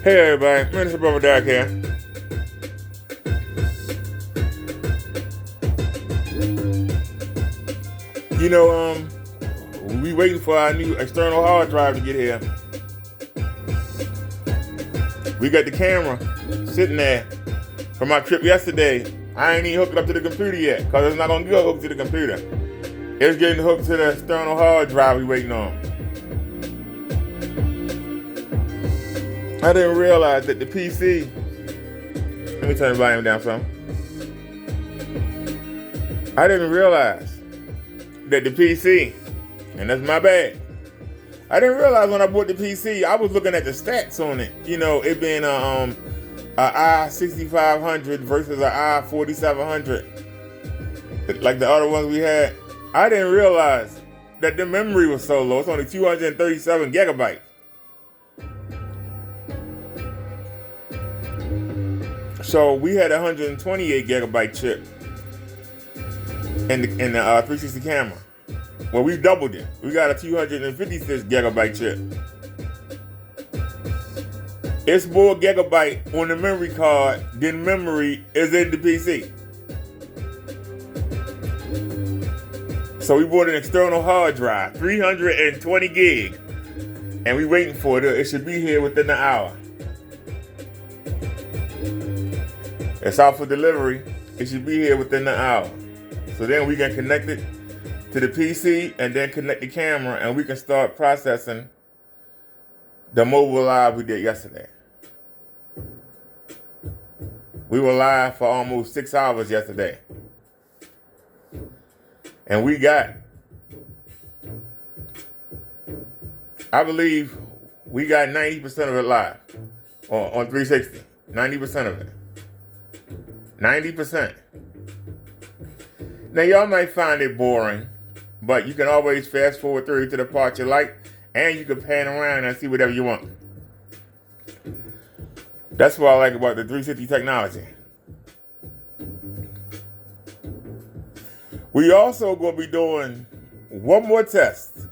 Hey everybody, Minister Brother Doc here. You know, we waiting for our new external hard drive to get here. We got the camera sitting there from our trip yesterday. I ain't even hooked it up to the computer yet, because it's not going to go hooked to the computer. It's getting hooked to the external hard drive we waiting on. I didn't realize that the PC, let me turn the volume down some. I didn't realize that the PC, and that's my bad. I didn't realize when I bought the PC, I was looking at the stats on it. You know, it being a i6500 versus a i4700, like the other ones we had. I didn't realize that the memory was so low. It's only 237 gigabytes. So we had a 128 gigabyte chip in the 360 camera. Well, we doubled it. We got a 256 gigabyte chip. It's more gigabyte on the memory card than memory is in the PC. So we bought an external hard drive, 320 gig, and we waiting for it. It should be here within an hour. It's out for delivery. It should be here within an hour. So then we can connect it to the PC and then connect the camera, and we can start processing the mobile live we did yesterday. We were live for almost 6 hours yesterday. And we got, I believe we got 90% of it live on 360. 90% of it. 90%. Now, y'all might find it boring, but you can always fast forward through to the part you like, and you can pan around and see whatever you want. That's what I like about the 360 technology. We also going to be doing one more test.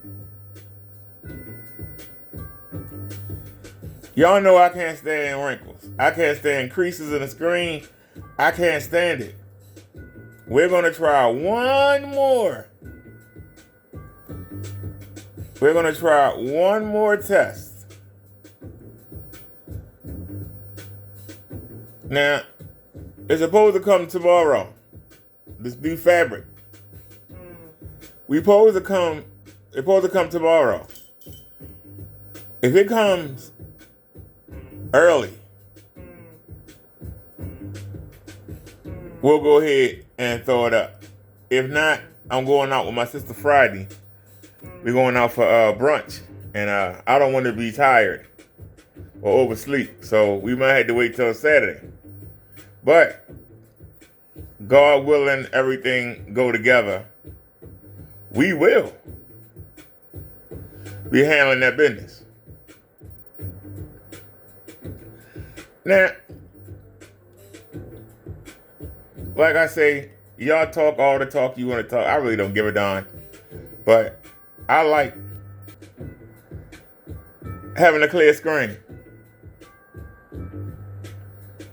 Y'all know I can't stand wrinkles. I can't stand creases in the screen. I can't stand it. We're going to try one more. We're going to try one more test. Now, it's supposed to come tomorrow. This new fabric. It's supposed to come tomorrow. If it comes early, we'll go ahead and throw it up. If not, I'm going out with my sister Friday. We're going out for brunch. And I don't want to be tired or oversleep. So we might have to wait till Saturday. But God willing, everything go together, we will be handling that business. Now, like I say, y'all talk all the talk you want to talk. I really don't give a darn. But I like having a clear screen.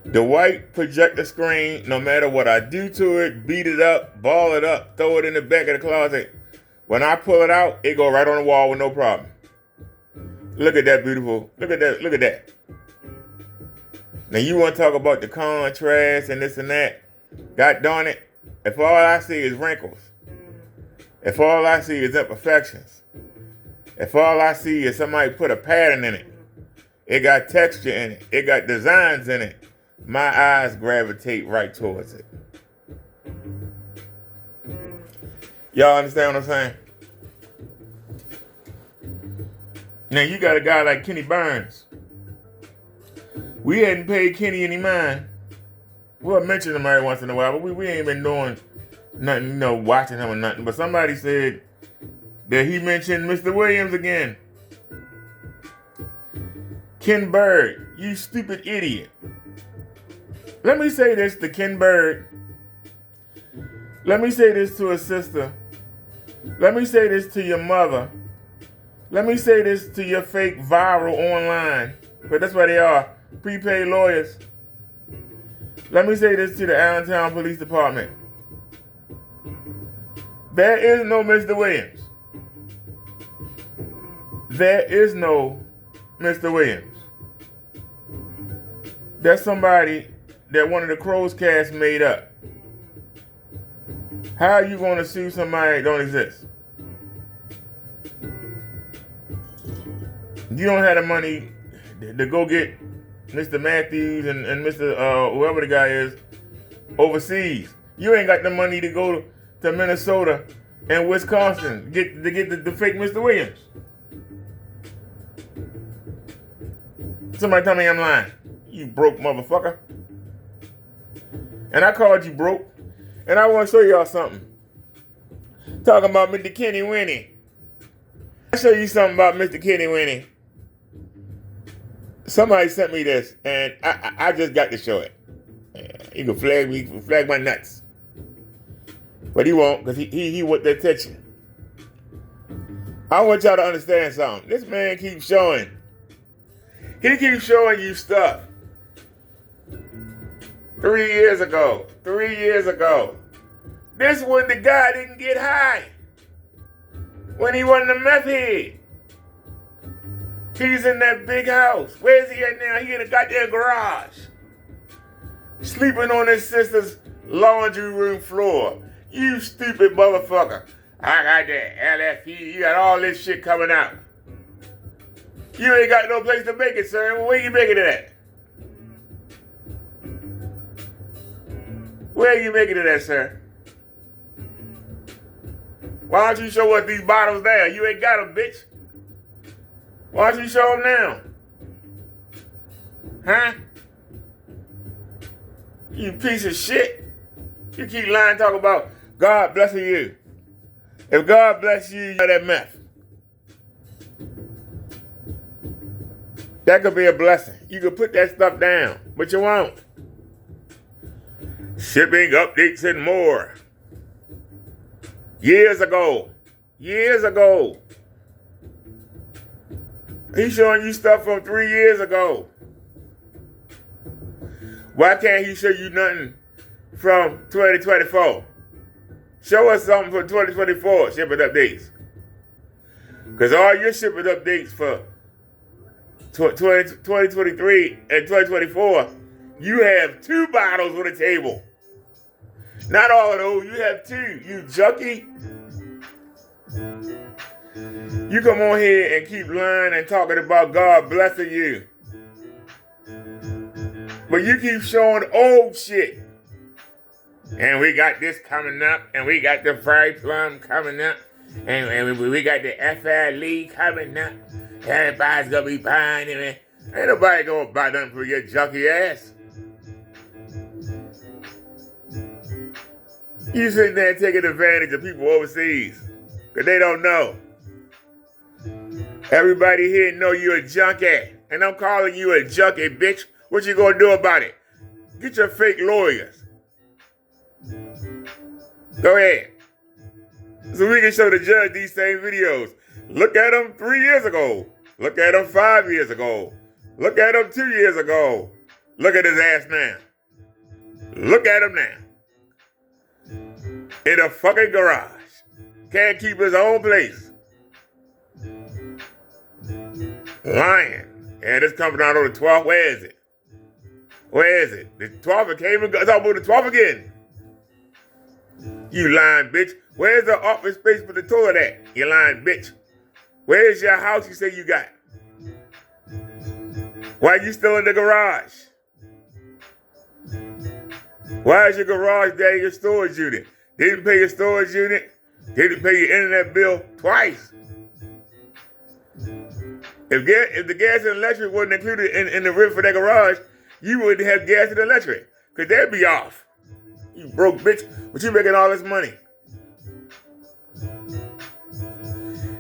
The white projector screen, no matter what I do to it, beat it up, ball it up, throw it in the back of the closet, when I pull it out, it go right on the wall with no problem. Look at that beautiful, look at that. Now you want to talk about the contrast and this and that. God darn it, if all I see is wrinkles, if all I see is imperfections, if all I see is somebody put a pattern in it, it got texture in it, it got designs in it, my eyes gravitate right towards it. Y'all understand what I'm saying? Now you got a guy like Kenny Burns. We hadn't paid Kenny any mind. We'll mention him every once in a while, but we ain't been doing nothing, watching him or nothing. But somebody said that he mentioned Mr. Williams again. Ken Bird, you stupid idiot. Let me say this to Ken Bird. Let me say this to his sister. Let me say this to your mother. Let me say this to your fake viral online. But that's what they are. prepaid lawyers. Let me say this to the Allentown Police Department. There is no Mr. Williams. There is no Mr. Williams. That's somebody that one of the Crows cast made up. How are you going to sue somebody that don't exist? You don't have the money to go get Mr. Matthews and Mr. Whoever the guy is overseas. You ain't got the money to go to Minnesota and Wisconsin to get the fake Mr. Williams. Somebody tell me I'm lying. You broke motherfucker. And I called you broke. And I want to show y'all something. Talking about Mr. Kenny-Wenny. I'll show you something about Mr. Kenny-Wenny. Somebody sent me this, and I just got to show it. He can flag my nuts. But he won't, because he want the attention. I want y'all to understand something. This man keeps showing. He keeps showing you stuff. 3 years ago. This when the guy didn't get high. When he wasn't a meth head. He's in that big house. Where's he at now? He in a goddamn garage. Sleeping on his sister's laundry room floor. You stupid motherfucker. I got that LFE. You got all this shit coming out. You ain't got no place to make it, sir. Where you making it at? Where are you making it at, sir? Why don't you show us these bottles there? You ain't got them, bitch. Why don't you show them now? Huh? You piece of shit. You keep lying, talking about God blessing you. If God bless you, you got that meth. That could be a blessing. You could put that stuff down, but you won't. Shipping updates and more. Years ago. He's showing you stuff from 3 years ago. Why can't he show you nothing from 2024? Show us something for 2024 shipping updates. Because all your shipping updates for 2023 and 2024, you have 2 bottles on the table. Not all of those, you have 2, you junkie. You come on here and keep lying and talking about God blessing you. But you keep showing old shit. And we got this coming up, and we got the fried plum coming up, and we got the FLE coming up. Everybody's gonna be buying it. Ain't nobody gonna buy nothing for your junkie ass. You sitting there taking advantage of people overseas, because they don't know. Everybody here know you a junkie, and I'm calling you a junkie, bitch. What you gonna do about it? Get your fake lawyers. Go ahead. So we can show the judge these same videos. Look at them 3 years ago. Look at them 5 years ago. Look at him 2 years ago. Look at his ass now. Look at him now. In a fucking garage. Can't keep his own place. Lying. And it's coming out on the 12th. Where is it? Where is it? The 12th came and got about the 12th again. You lying bitch. Where's the office space for the toilet at? You lying bitch. Where's your house you say you got? Why are you still in the garage? Why is your garage there your storage unit? Didn't pay your storage unit. Didn't pay your internet bill twice. If the gas and electric wasn't included in the rent for that garage, you wouldn't have gas and electric. Because they'd be off. You broke bitch, but you making all this money.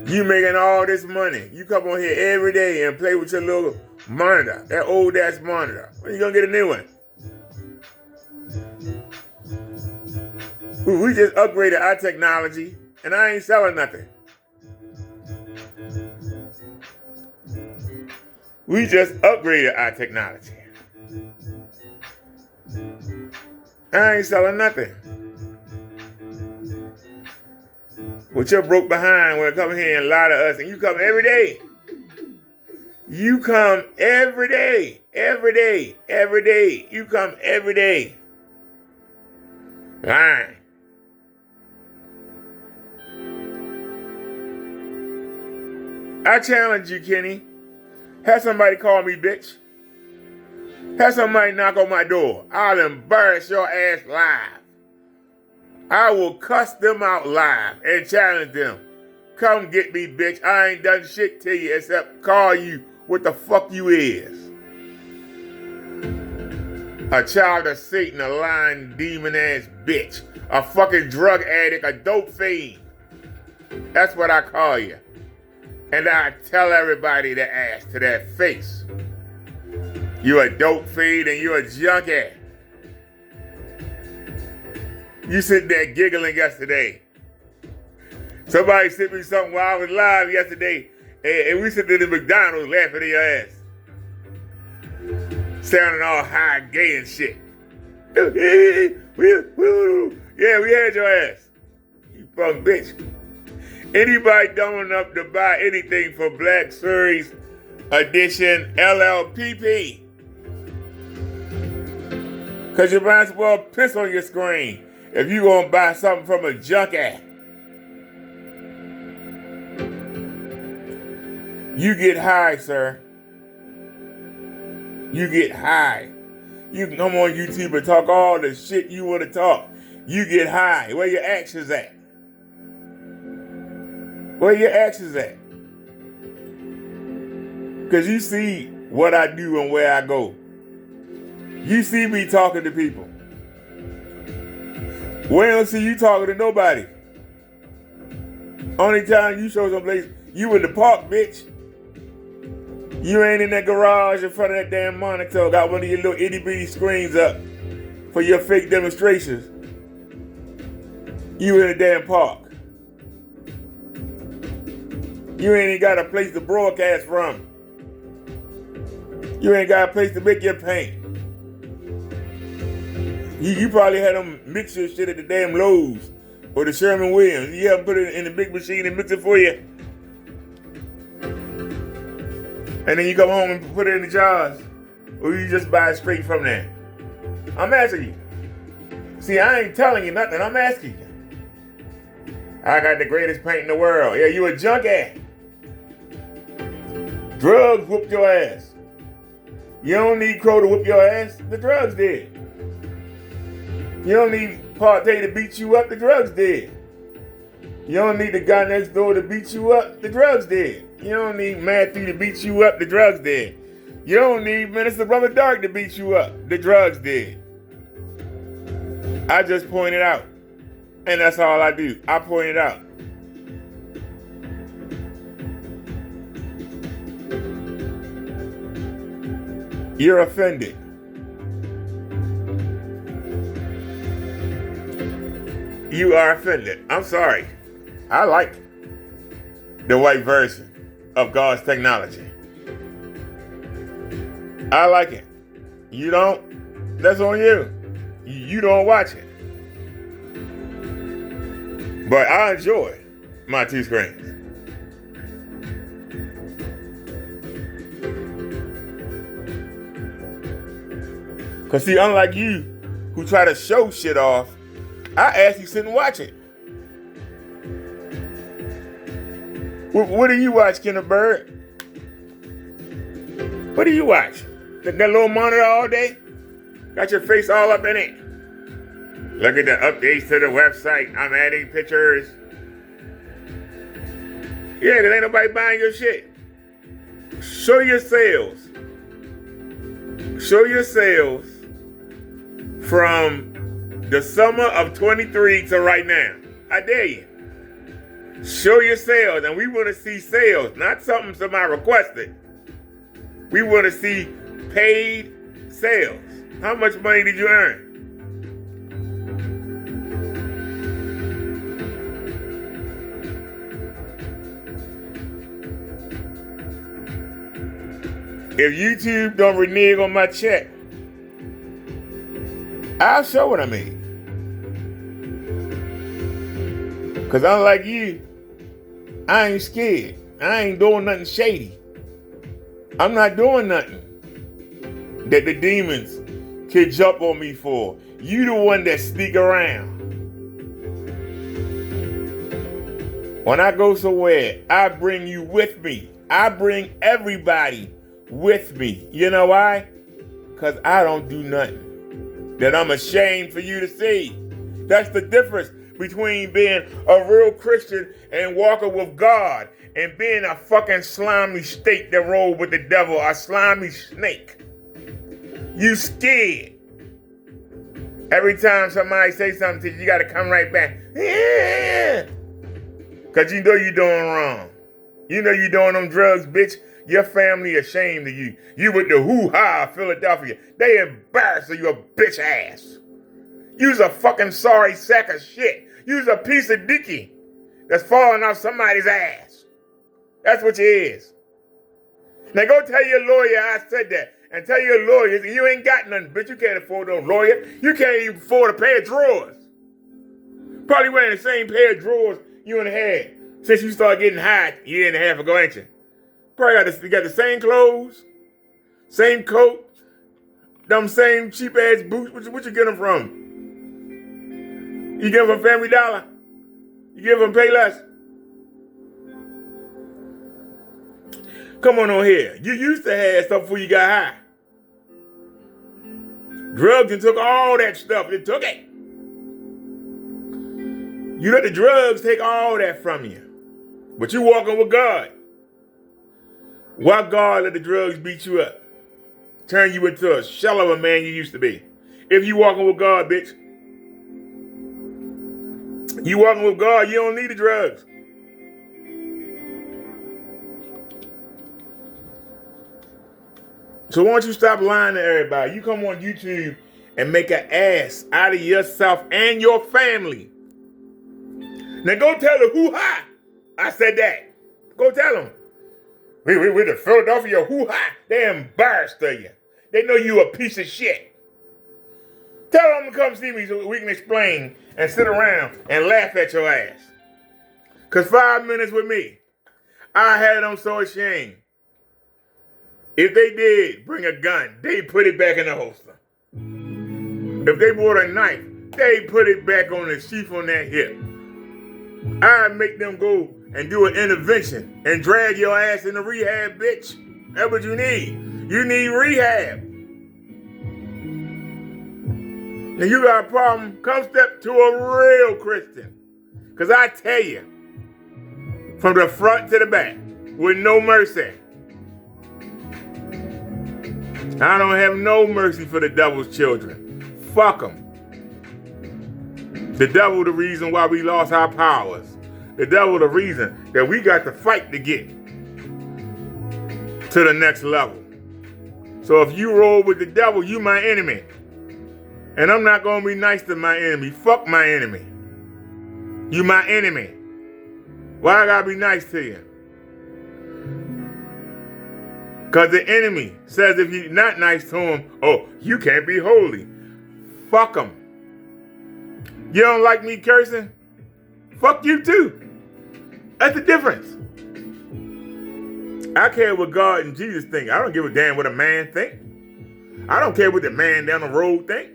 You making all this money. You come on here every day and play with your little monitor. That old ass monitor. When you gonna get a new one? We just upgraded our technology and I ain't selling nothing. We just upgraded our technology. I ain't selling nothing. But you're broke behind when it come here and lie to us, and you come every day. You come every day, every day, every day. You come every day. Lying. I challenge you, Kenny. Have somebody call me bitch. Have somebody knock on my door. I'll embarrass your ass live. I will cuss them out live and challenge them. Come get me, bitch. I ain't done shit to you except call you what the fuck you is. A child of Satan, a lying demon ass bitch. A fucking drug addict, a dope fiend. That's what I call you. And I tell everybody to ass to their face. You a dope fiend and you a junkie. You sitting there giggling yesterday. Somebody sent me something while I was live yesterday, and we sitting in the McDonald's laughing at your ass. Sounding all high and gay and shit. Yeah, we had your ass. You fucking bitch. Anybody dumb enough to buy anything for Black Series Edition LLPP? Because you might as well piss on your screen if you gonna buy something from a junkie. You get high, sir. You get high. You can come on YouTube and talk all the shit you want to talk. You get high. Where your actions at? Where your actions at? Because you see what I do and where I go. You see me talking to people. We don't see you talking to nobody. Only time you show someplace, you in the park, bitch. You ain't in that garage in front of that damn monitor. Got one of your little itty bitty screens up for your fake demonstrations. You in a damn park. You ain't even got a place to broadcast from. You ain't got a place to make your paint. You probably had them mix your shit at the damn Lowe's or the Sherman Williams. You haven't put it in the big machine and mix it for you. And then you come home and put it in the jars. Or you just buy it straight from there. I'm asking you. See, I ain't telling you nothing. I'm asking you. I got the greatest paint in the world. Yeah, you a junkie. Drugs whooped your ass. You don't need Crow to whoop your ass. The drugs did. You don't need PARTAY to beat you up. The drugs did. You don't need the guy next door to beat you up. The drugs did. You don't need Matthew to beat you up. The drugs did. You don't need Minister Brother Dark to beat you up. The drugs did. I just pointed out. And that's all I do. I point it out. You're offended. You are offended. I'm sorry. I like the white version of God's technology. I like it. You don't? That's on you. You don't watch it. But I enjoy my two screens. Because see, unlike you, who try to show shit off, I actually sit and watch it. What do you watch, Kenna Bird? What do you watch? That little monitor all day? Got your face all up in it? Look at the updates to the website. I'm adding pictures. Yeah, there ain't nobody buying your shit. Show your sales. Show your sales from the summer of 23 to right now. I dare you. Show your sales, and we want to see sales, not something somebody requested. We want to see paid sales. How much money did you earn? If YouTube don't renege on my check, I'll show what I made. Because unlike you, I ain't scared. I ain't doing nothing shady. I'm not doing nothing that the demons can jump on me for. You the one that sneak around. When I go somewhere, I bring you with me. I bring everybody with me. You know why? Because I don't do nothing that I'm ashamed for you to see. That's the difference between being a real Christian and walking with God and being a fucking slimy snake that rolled with the devil, a slimy snake. You scared. Every time somebody say something to you, you got to come right back. Yeah. Because you know you're doing wrong. You know you're doing them drugs, bitch. Your family ashamed of you. You with the hoo-ha of Philadelphia. They embarrassed of your bitch ass. You's a fucking sorry sack of shit. You's a piece of dicky that's falling off somebody's ass. That's what you is. Now go tell your lawyer I said that. And tell your lawyer you ain't got nothing, bitch. You can't afford no lawyer. You can't even afford a pair of drawers. Probably wearing the same pair of drawers you and had since you started getting high a year and a half ago, ain't you? Probably got the same clothes, same coat, them same cheap ass boots. What you get them from? You get them from Family Dollar? You get them from Payless? Come on here. You used to have stuff before you got high. Drugs and took all that stuff. They took it. You let the drugs take all that from you. But you walking with God. Why God let the drugs beat you up? Turn you into a shell of a man you used to be. If you walking with God, bitch. You walking with God, you don't need the drugs. So why don't you stop lying to everybody? You come on YouTube and make an ass out of yourself and your family. Now go tell the hoo-ha I said that. Go tell them. We the Philadelphia hoo-ha. They're embarrassed of you. They know you a piece of shit. Tell them to come see me so we can explain and sit around and laugh at your ass. Because 5 minutes with me, I had them so ashamed. If they did bring a gun, they put it back in the holster. If they brought a knife, they put it back on the sheath on that hip. I'd make them go and do an intervention and drag your ass into rehab, bitch. That's what you need. You need rehab. Now you got a problem, come step to a real Christian. Because I tell you, from the front to the back, with no mercy. I don't have no mercy for the devil's children. Fuck them. The devil the reason why we lost our powers. The devil the reason that we got to fight to get to the next level. So if you roll with the devil, you my enemy. And I'm not going to be nice to my enemy. Fuck my enemy. You my enemy. Why I got to be nice to you? Because the enemy says if you're not nice to him, oh, you can't be holy. Fuck him. You don't like me cursing? Fuck you too. That's the difference. I care what God and Jesus think. I don't give a damn what a man think. I don't care what the man down the road think.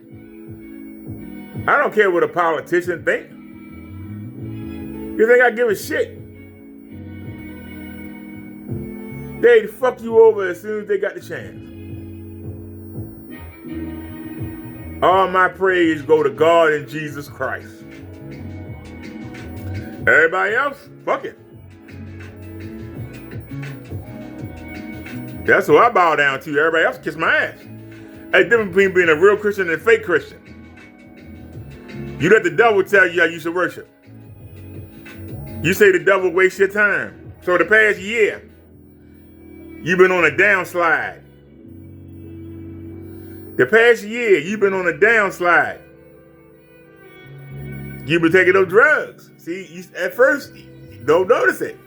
I don't care what a politician think. You think I give a shit? They'd fuck you over as soon as they got the chance. All my praise go to God and Jesus Christ. Everybody else, fuck it. That's who I bow down to. Everybody else kiss my ass. There's a difference between being a real Christian and a fake Christian. You let the devil tell you how you should worship. You say the devil wastes your time. So the past year, you've been on a downslide. The past year, you've been on a downslide. You've been taking those drugs. See, at first, you don't notice it.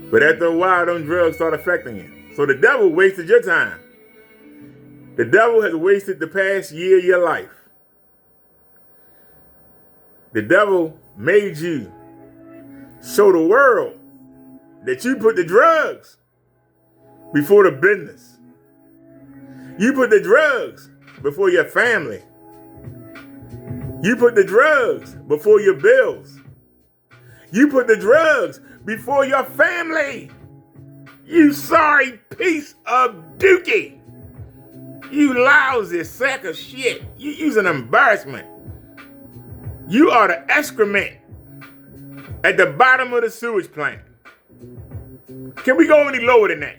But after a while, those drugs start affecting you. So the devil wasted your time. The devil has wasted the past year of your life. The devil made you show the world that you put the drugs before the business. You put the drugs before your family. You put the drugs before your bills. You put the drugs before your family. You sorry piece of dookie. You lousy sack of shit. You's an embarrassment. You are the excrement at the bottom of the sewage plant. Can we go any lower than that?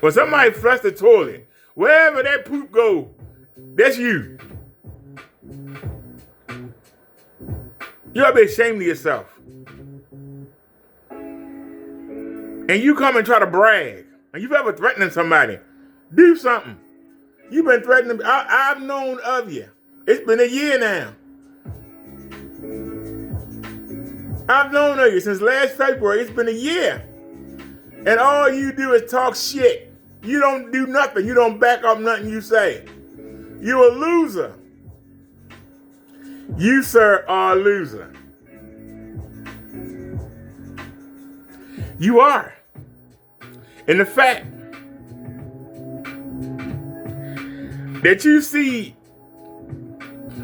When somebody flush the toilet, wherever that poop go, that's you. You ought to be ashamed of yourself. And you come and try to brag. And you've ever threatened somebody. Do something. You've been threatening. I've known of you. It's been a year now. I've known of you since last February. It's been a year. And all you do is talk shit. You don't do nothing. You don't back up nothing you say. You're a loser. You, sir, are a loser. You are. And the fact that you see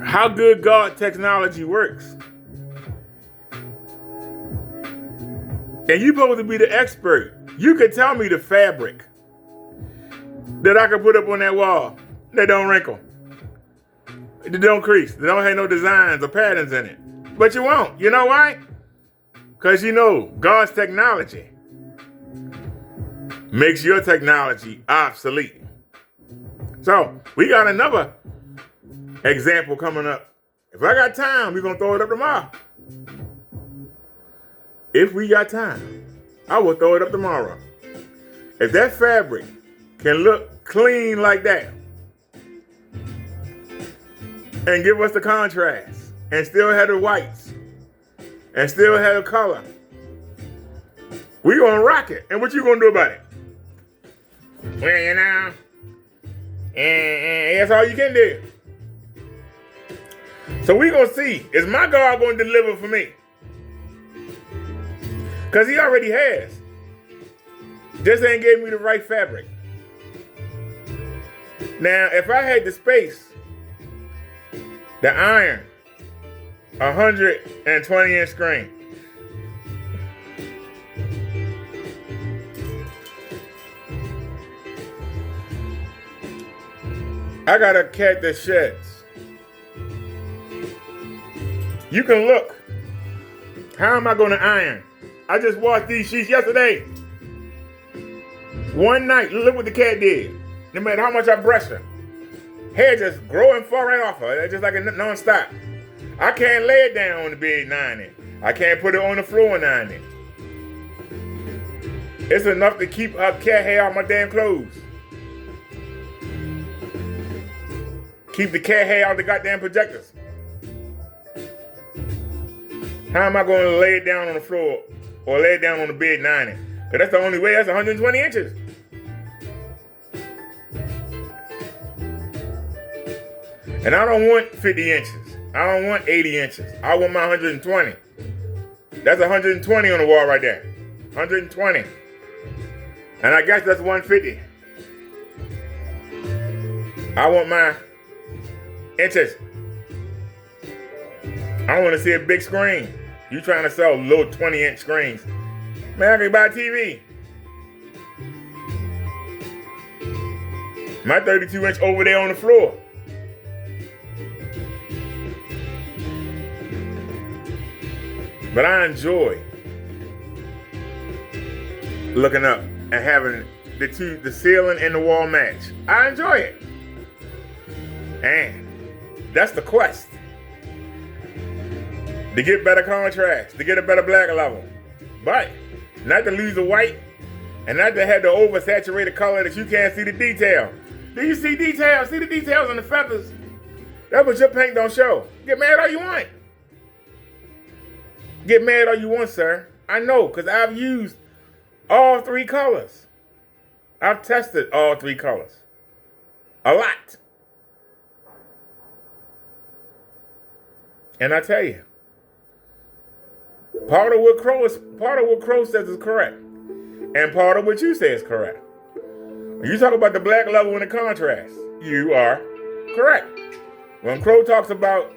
how good God technology works, and you're supposed to be the expert. You could tell me the fabric that I could put up on that wall that don't wrinkle, that don't crease, that don't have no designs or patterns in it. But you won't. You know why? Because you know God's technology makes your technology obsolete. So we got another example coming up. If I got time, we're going to throw it up tomorrow. If we got time, I will throw it up tomorrow. If that fabric can look clean like that and give us the contrast and still have the whites and still have the color, we gonna rock it. And what you gonna do about it? Well, you know, and that's all you can do. So we gonna see, is my God gonna deliver for me? Because he already has. Just ain't gave me the right fabric. Now, if I had the space, the iron, 120-inch screen, I got a cat that sheds. You can look. How am I going to iron? I just washed these sheets yesterday. One night, look what the cat did. No matter how much I brush her, hair just grow and fall right off her. It's just like a non-stop. I can't lay it down on the bed 90. I can't put it on the floor 90. It's enough to keep her cat hair off my damn clothes. Keep the cat hair out the goddamn projectors. How am I going to lay it down on the floor or lay it down on the bed 90? Because that's the only way. That's 120 inches. And I don't want 50 inches. I don't want 80 inches. I want my 120. That's 120 on the wall right there. 120. And I guess that's 150. I want my inches. I want to see a big screen. You trying to sell little 20-inch screens. Man, I can buy a TV. My 32-inch over there on the floor. But I enjoy looking up and having the ceiling and the wall match. I enjoy it. And that's the quest. To get better contrast, to get a better black level. But not to lose the white and not to have the oversaturated color that you can't see the detail. Do you see details? See the details on the feathers? That's what your paint don't show. Get mad all you want. Get mad all you want, sir. I know, because I've used all 3 colors. I've tested all 3 colors. A lot. And I tell you, part of what Crow says is correct. And part of what you say is correct. When you talk about the black level and the contrast, you are correct. When Crow talks about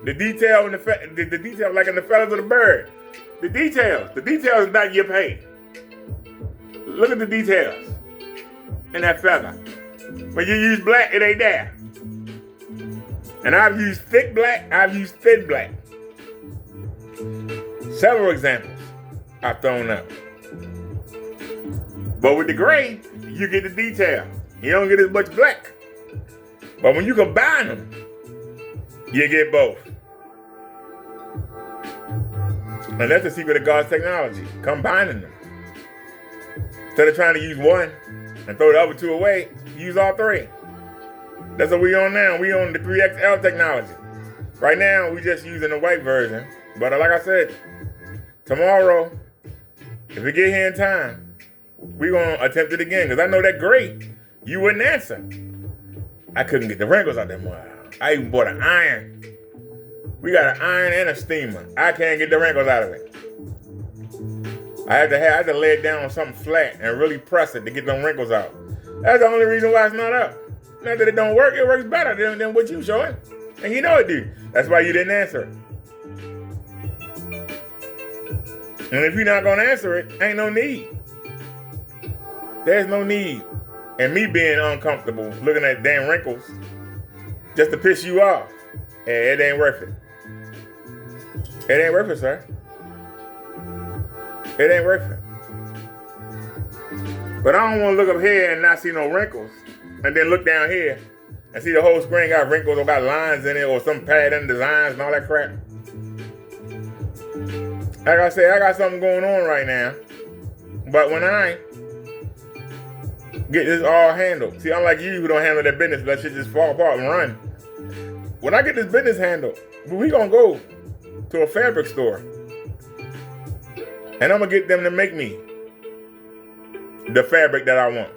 the detail and the detail like in the feathers of the bird, the details is not your pay. Look at the details in that feather. When you use black, it ain't there. And I've used thick black, I've used thin black. Several examples I've thrown up. But with the gray, you get the detail. You don't get as much black. But when you combine them, you get both. And that's the secret of God's technology, combining them. Instead of trying to use one and throw the other 2 away, use all 3. That's what we on now. We on the 3XL technology. Right now, we just using the white version. But like I said, tomorrow, if we get here in time, we gonna attempt it again. Because I know that gray, you wouldn't answer. I couldn't get the wrinkles out that mud. I even bought an iron. We got an iron and a steamer. I can't get the wrinkles out of it. I had to lay it down on something flat and really press it to get them wrinkles out. That's the only reason why it's not up. Not that it don't work, it works better than what you showing. And you know it do. That's why you didn't answer it. And if you're not gonna answer it, ain't no need. There's no need. And me being uncomfortable, looking at damn wrinkles, just to piss you off, it ain't worth it. It ain't worth it, sir. It ain't worth it. But I don't want to look up here and not see no wrinkles, and then look down here and see the whole screen got wrinkles or got lines in it or some pattern designs and all that crap. Like I said, I got something going on right now. But when I get this all handled, see, unlike you who don't handle that business, let shit just fall apart and run. When I get this business handled, we gonna go to a fabric store, and I'm gonna get them to make me the fabric that I want.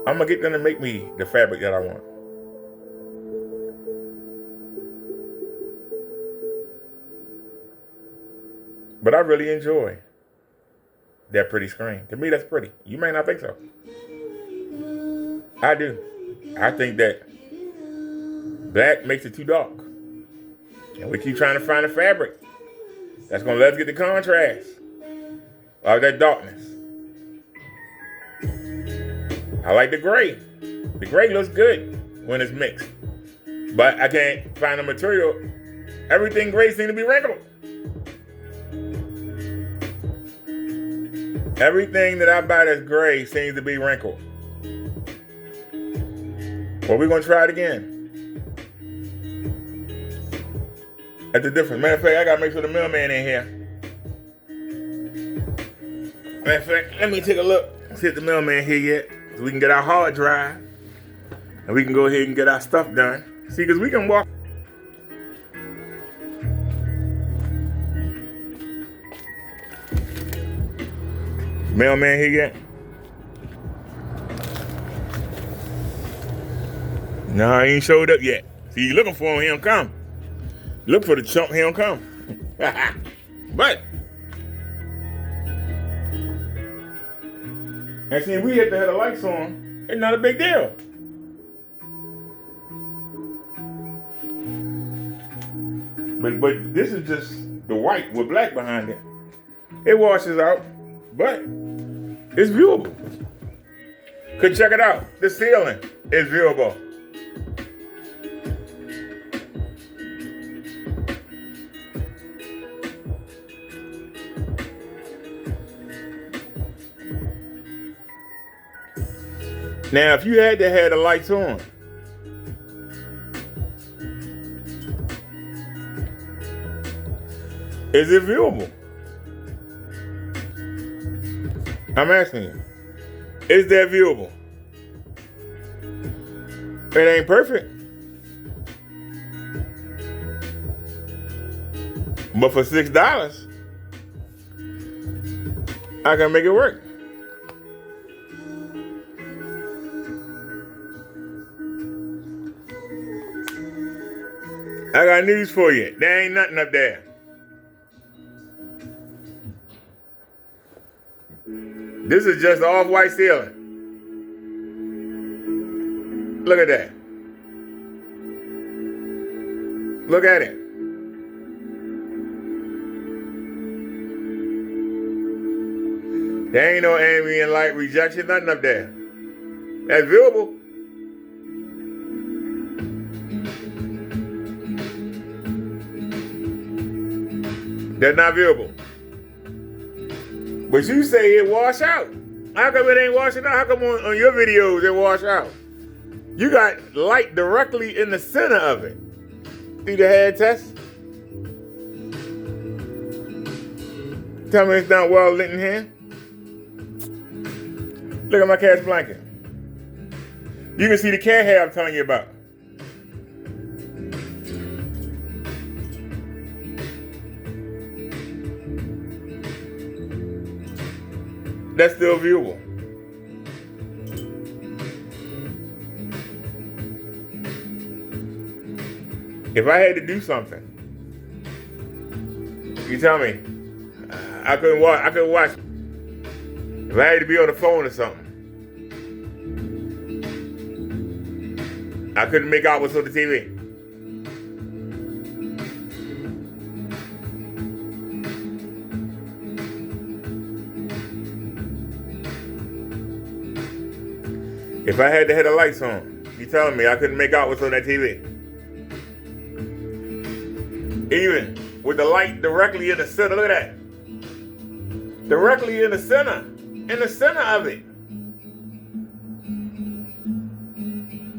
I'm gonna get them to make me the fabric that I want. But I really enjoy that pretty screen. To me, that's pretty. You may not think so. I do. I think that black makes it too dark. And we keep trying to find a fabric that's going to let us get the contrast of that darkness. I like the gray. The gray looks good when it's mixed. But I can't find the material. Everything gray seems to be wrinkled. Everything that I buy that's gray seems to be wrinkled. Well, we're going to try it again. That's the difference. Matter of fact, I got to make sure the mailman in here. Matter of fact, let me take a look. See if the mailman here yet. So we can get our hard drive. And we can go ahead and get our stuff done. See, because we can walk. Mailman here yet? No, he ain't showed up yet. See, you looking for him, he don't come. Look for the chump, he don't come. But, and see, we have to have the lights on. It's not a big deal. But this is just the white with black behind it. It washes out, but it's viewable. Could check it out. The ceiling is viewable. Now, if you had to have the lights on, is it viewable? I'm asking you. Is that viewable? It ain't perfect. But for $6, I can make it work. I got news for you. There ain't nothing up there. This is just off-white ceiling. Look at that. Look at it. There ain't no ambient light rejection, nothing up there. That's viewable. That's not viewable. But you say it wash out. How come it ain't washing out? How come on your videos it wash out? You got light directly in the center of it. See the head test? Tell me it's not well lit in here. Look at my cat's blanket. You can see the cat hair I'm telling you about. That's still viewable. If I had to do something, you tell me, I couldn't watch. If I had to be on the phone or something, I couldn't make out what's on the TV. If I had to have the lights on, you telling me I couldn't make out what's on that TV? Even with the light directly in the center, look at that. Directly in the center of it.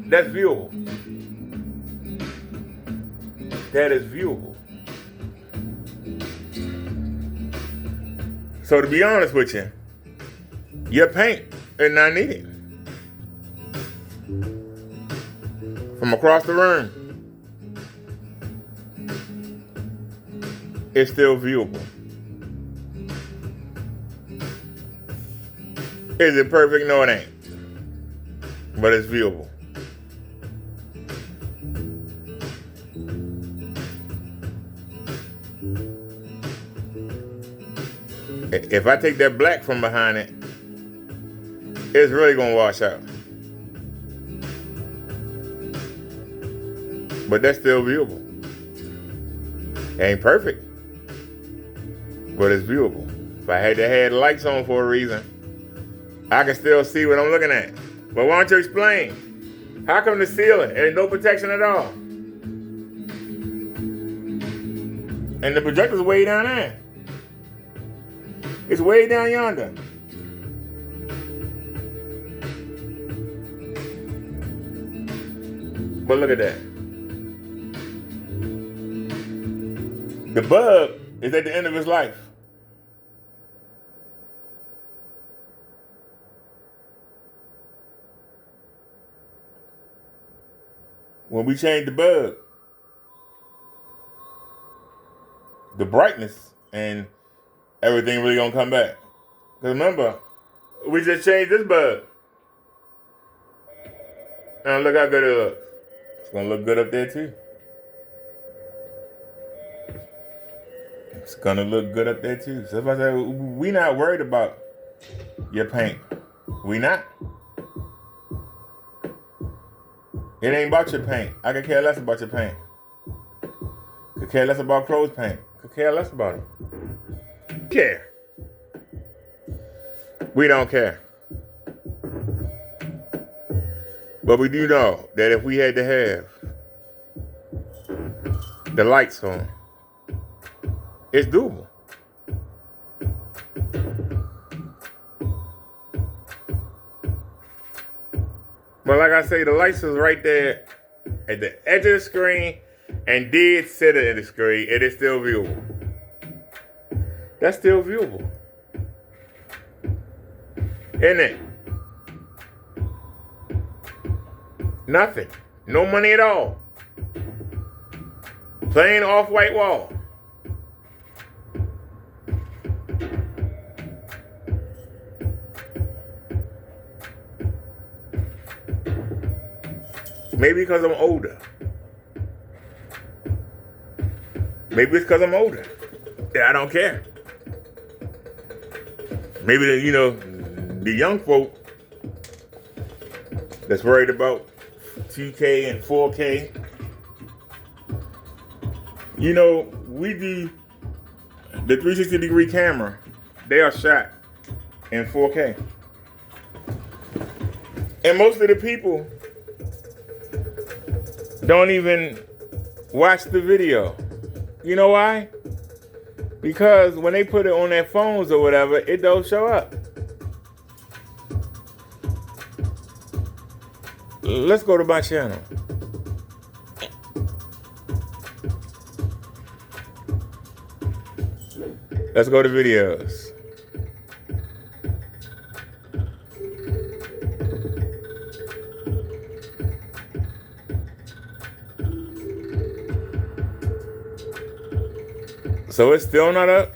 That's viewable. That is viewable. So to be honest with you, your paint is not needed. From across the room, it's still viewable. Is it perfect? No, it ain't. But it's viewable. If I take that black from behind it, it's really gonna wash out. But that's still viewable. It ain't perfect, but it's viewable. If I had to have lights on for a reason, I can still see what I'm looking at. But why don't you explain? How come the ceiling, there's no protection at all? And the projector's way down there. It's way down yonder. But look at that. The bulb is at the end of its life. When we change the bulb, the brightness and everything really gonna come back. Because remember, we just changed this bulb. Now look how good it looks. It's gonna look good up there too. It's gonna look good up there too. So if I say we not worried about your paint, we not. It ain't about your paint. I could care less about your paint. Could care less about crow's paint. Could care less about it. Care. We don't care. But we do know that if we had to have the lights on, it's doable. But like I say, the lights is right there at the edge of the screen and dead center of the screen. It is still viewable. That's still viewable. Isn't it? Nothing. No money at all. Plain off-white wall. Maybe because I'm older. Maybe it's because I'm older. Yeah, I don't care. Maybe the young folk that's worried about 2K and 4K. We do the 360-degree camera. They are shot in 4K. And most of the people don't even watch the video. You know why? Because when they put it on their phones or whatever, it don't show up. Let's go to my channel. Let's go to videos. So it's still not up?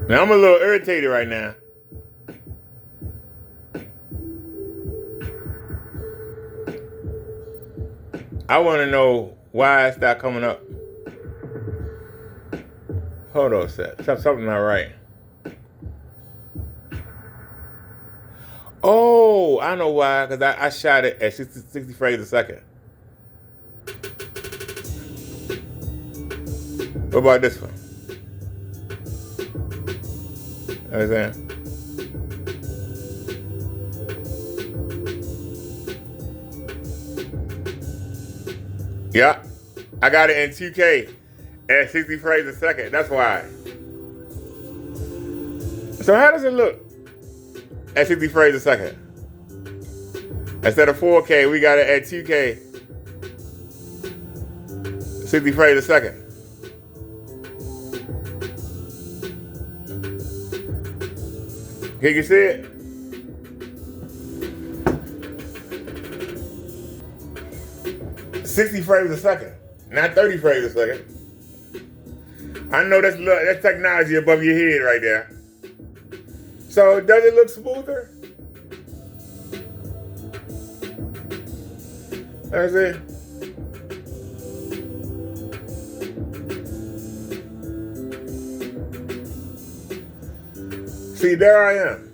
Now I'm a little irritated right now. I want to know why it's not coming up. Hold on a sec. Something not right. Oh, I know why. Because I shot it at 60 frames a second. What about this one? Understand? Yeah, I got it in 2K at 60 frames a second. That's why. So how does it look at 60 frames a second? Instead of 4K, we got it at 2K, 60 frames a second. Can you see it? $60 frames a second, not 30 frames a second. I know that's technology above your head right there. So does it look smoother? That's it. See, there I am,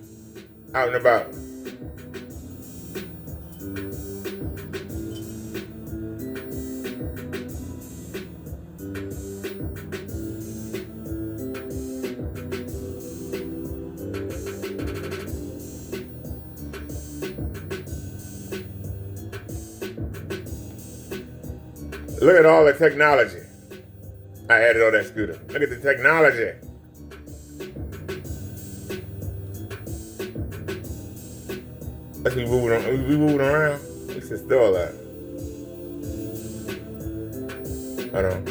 out and about. Look at all the technology I added on that scooter. Look at the technology. Let's be moving around. This is still alive. Hold on.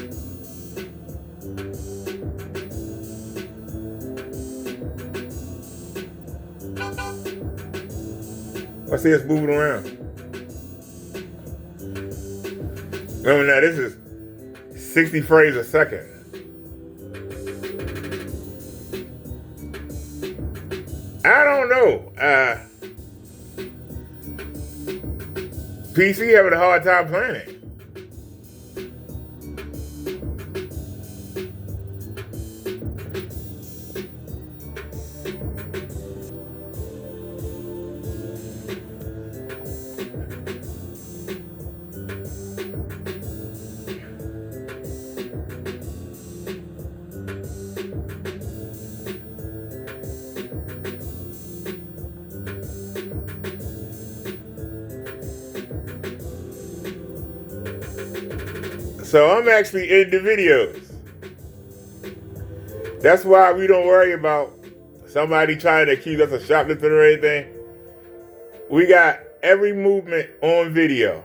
I see us moving around. Remember now, this is 60 frames a second. I don't know. PC having a hard time playing it. So I'm actually in the videos. That's why we don't worry about somebody trying to accuse us of shoplifting or anything. We got every movement on video.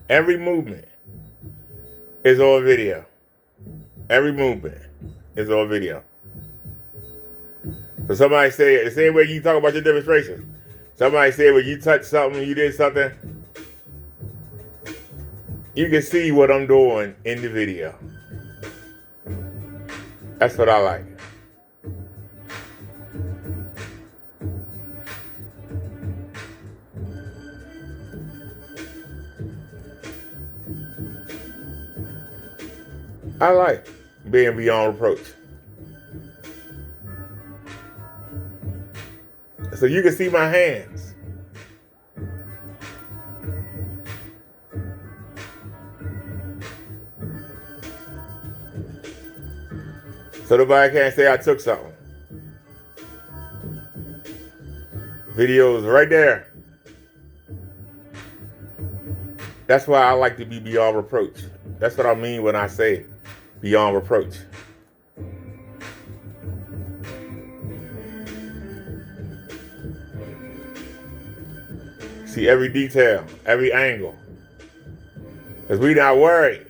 Every movement is on video. Every movement is on video. So somebody say, the same way you talk about your demonstrations, somebody said when you touched something, you did something, you can see what I'm doing in the video. That's what I like. I like being beyond reproach. So you can see my hands. So nobody can't say I took something. Videos right there. That's why I like to be beyond reproach. That's what I mean when I say beyond reproach. See every detail, every angle. Because we not worried.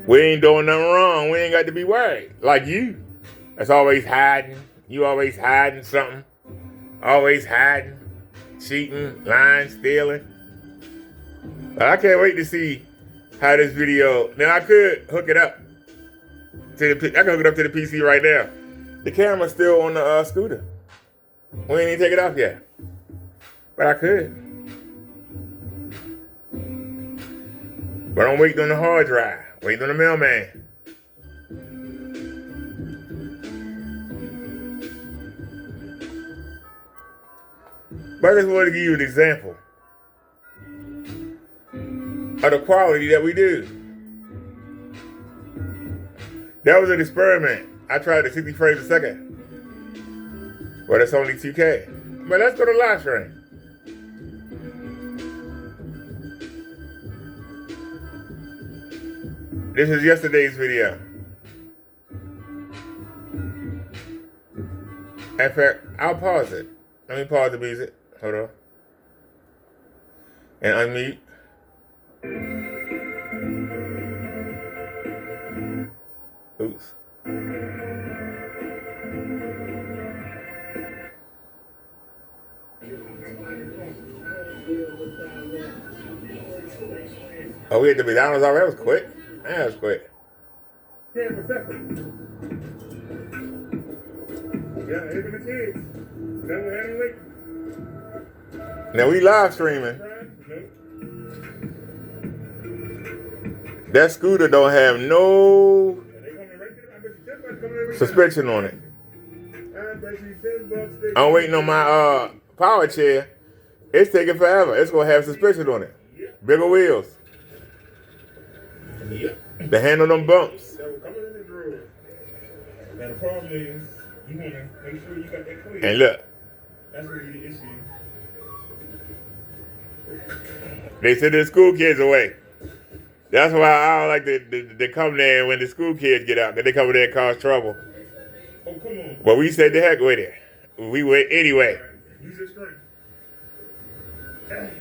We ain't doing nothing wrong. We ain't got to be worried. Like you. That's always hiding. You always hiding something. Always hiding. Cheating, lying, stealing. But I can't wait to see how this video. Now I could hook it up to the. I can hook it up to the PC right now. The camera's still on the scooter. We ain't even take it off yet. But I could. But I'm waiting on the hard drive. Waiting on the mailman. But I just wanted to give you an example of the quality that we do. That was an experiment. I tried the 60 frames a second. But it's only 2K. But let's go to live stream. This is yesterday's video. In fact, I'll pause it. Let me pause the music. Hold on. And unmute. Oops. Oh, we at the McDonald's already? That was quick. That was quick. Yeah, even the kids. Now we live streaming. That scooter don't have no suspension on it. I'm waiting on my power chair. It's taking forever. It's gonna have suspension on it. Bigger wheels. The handle them bumps. Now the problem is you wanna make sure you got that clear. And look. That's where the issue. They send the school kids away. That's why I don't like to come there when the school kids get out, because they come there and cause trouble. Oh, come on. But we said the heck with it. We went anyway. Use your strength.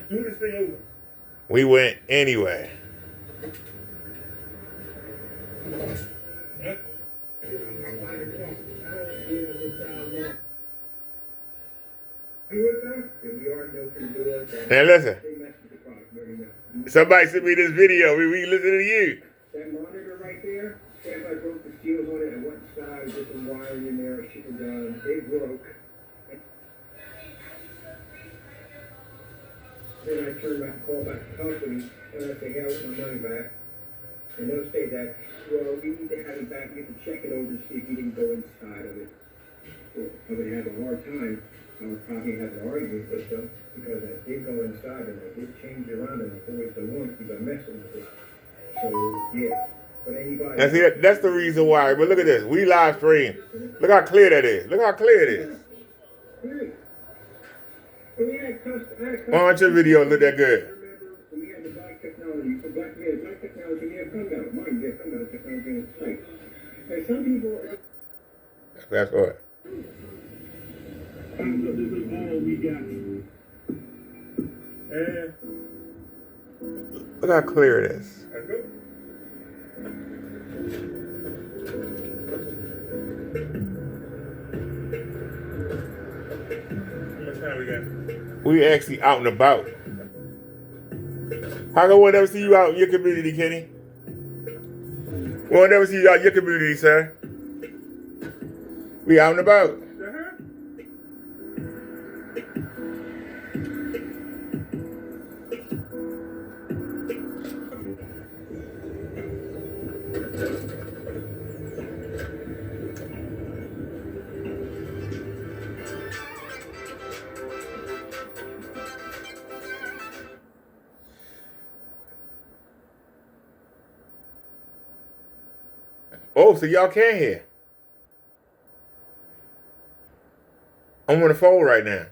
Do this thing over. We went anyway. Yep. Now listen. Somebody sent me this video. We listen to you. That monitor right there, I broke the seals on it. I went inside, did some wiring in there, shit was done. It broke. Then I turned back and called back the company, and I said, yeah, I want my money back. And they'll say that, well, we need to have it back. We have to check it over to see if you didn't go inside of it. Well, I would have a hard time. I would probably have an argument with them because I did go inside and I did change it around and the boys don't want to keep messing with it. So, yeah. But anybody. And see, that's the reason why. But look at this. We live stream. Look how clear that is. Look how clear it is. Why don't your video look that good? We had the black technology. For black technology, we have come down. Mine, we have come down technology in its site. And some people. Fast forward. So this is all we got. And Look how clear it is. let's go. How much time we got? We actually out and about. How come we'll never see you out in your community, Kenny? We'll never see you out in your community, sir. We out and about. Uh-huh. Oh, so y'all can't hear. I'm on the phone right now.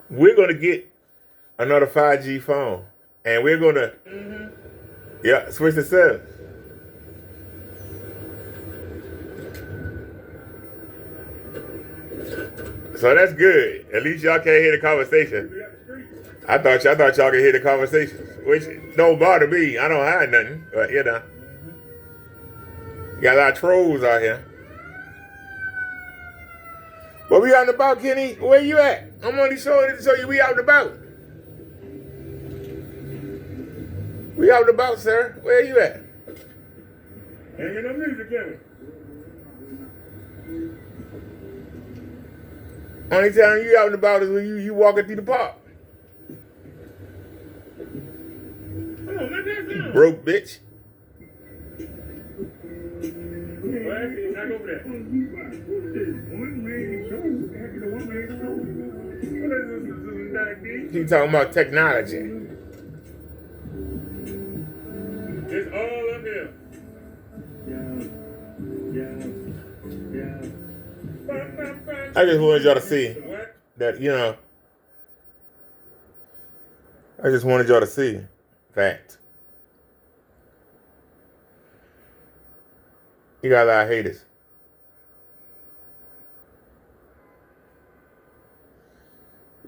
We're going to get another 5G phone. And we're going to, yeah, switch to 7. So that's good. At least y'all can't hear the conversation. We got the streets. I thought y'all could hear the conversations, which don't bother me. I don't hide nothing, but you know, you got a lot of trolls out here. But we out and about, Kenny. Where you at? I'm only showing it to show you we out and about. We out and about, sir. Where you at? Ain't got no music, can we? Only time you out and about is when you walking through the park. Come on, let that down. Broke bitch. Well, actually, knock over there. He talking about technology. It's all up here. I just wanted y'all to see What? that, you know, I just wanted y'all to see fact. You got a lot of haters.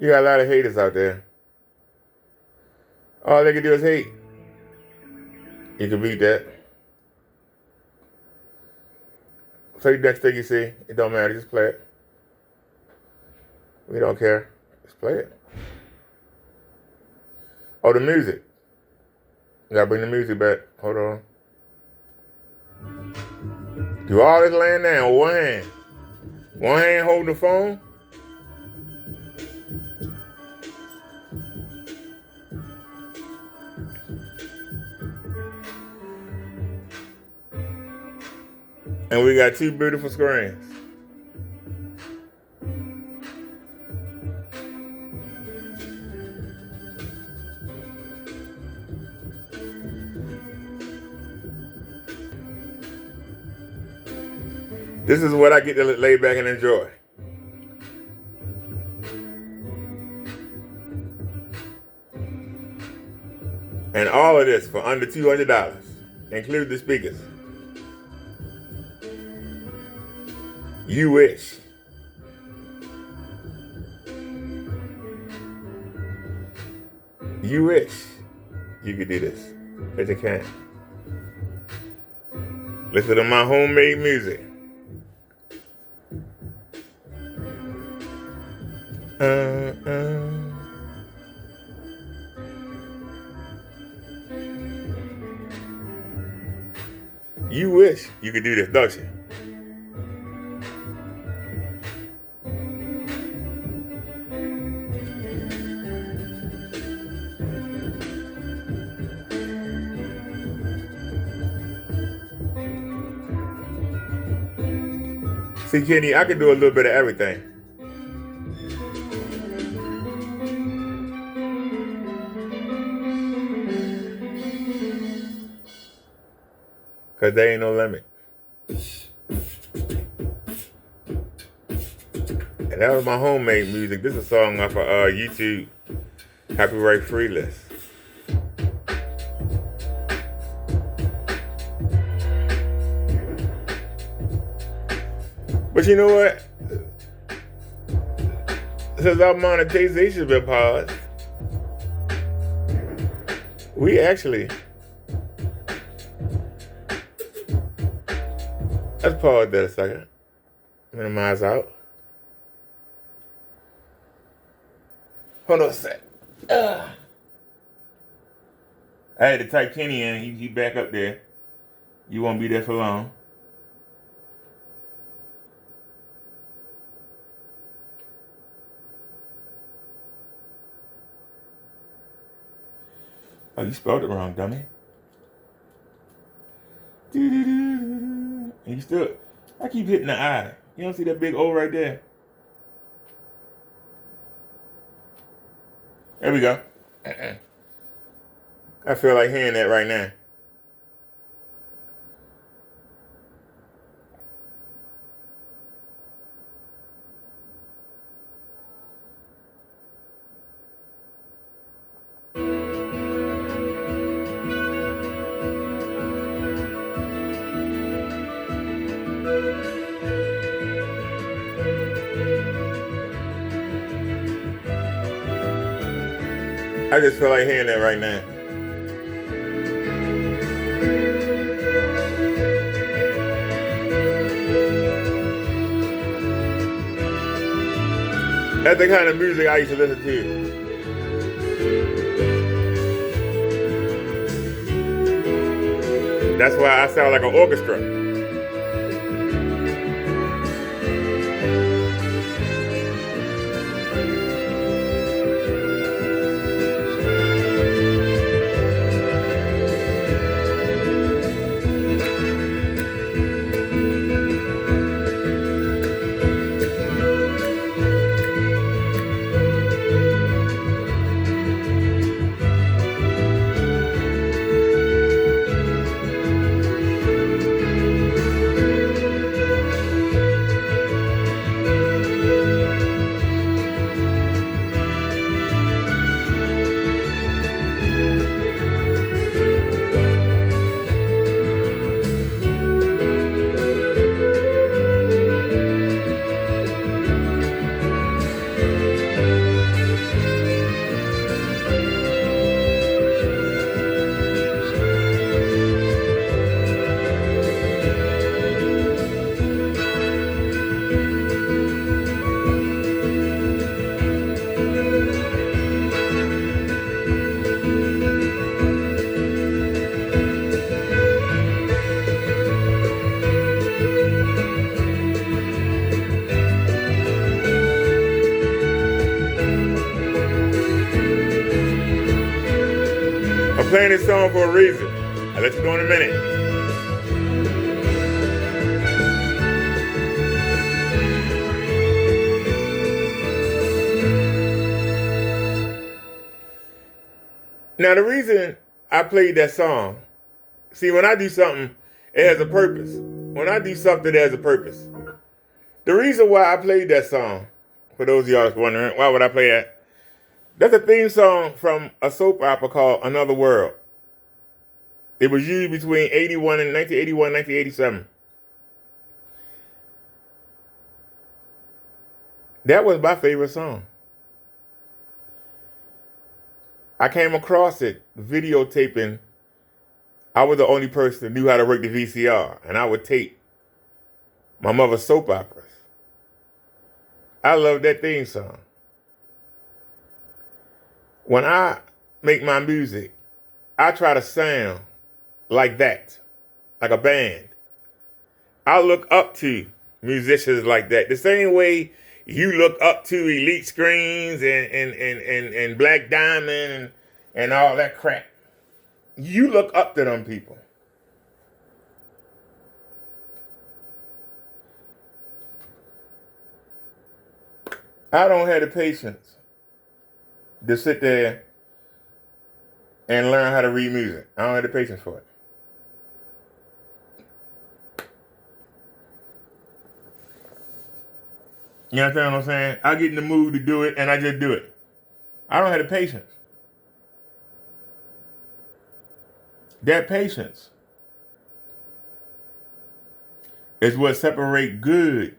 You got a lot of haters out there. All they can do is hate. You can beat that. So the next thing you see, it don't matter, just play it. We don't care. Just play it. Oh, the music. Gotta bring the music back. Hold on. Do all this laying down with one hand. One hand holding the phone. And we got 2 beautiful screens. This is what I get to lay back and enjoy. And all of this for under $200, include the speakers. You wish. You wish you could do this, but you can't. Listen to my homemade music. You wish you could do this, don't you? See, Kenny, I can do a little bit of everything. Because there ain't no limit. And that was my homemade music. This is a song off of YouTube. Copyright free list. But you know what? Since our monetization been paused, we actually, let's pause that a second. Minimize out. Hold on a sec. I had to type Kenny in. He back up there. You won't be there for long. Oh, you spelled it wrong, dummy. And you still, I keep hitting the I. You don't see that big O right there? There we go. I feel like hearing that right now. I just feel like hearing that right now. That's the kind of music I used to listen to. That's why I sound like an orchestra. I'm playing this song for a reason. I'll let you know in a minute. Now, the reason I played that song, see, when I do something, it has a purpose. When I do something, it has a purpose. The reason why I played that song, for those of y'all that's wondering, why would I play that? That's a theme song from a soap opera called Another World. It was used between 1981 and 1987. That was my favorite song. I came across it videotaping. I was the only person that knew how to work the VCR, and I would tape my mother's soap operas. I love that theme song. When I make my music, I try to sound like that, like a band. I look up to musicians like that. The same way you look up to Elite Screens and Black Diamond and all that crap. You look up to them people. I don't have the patience to sit there and learn how to read music. I don't have the patience for it. You understand what I'm saying? I get in the mood to do it, and I just do it. I don't have the patience. That patience is what separates good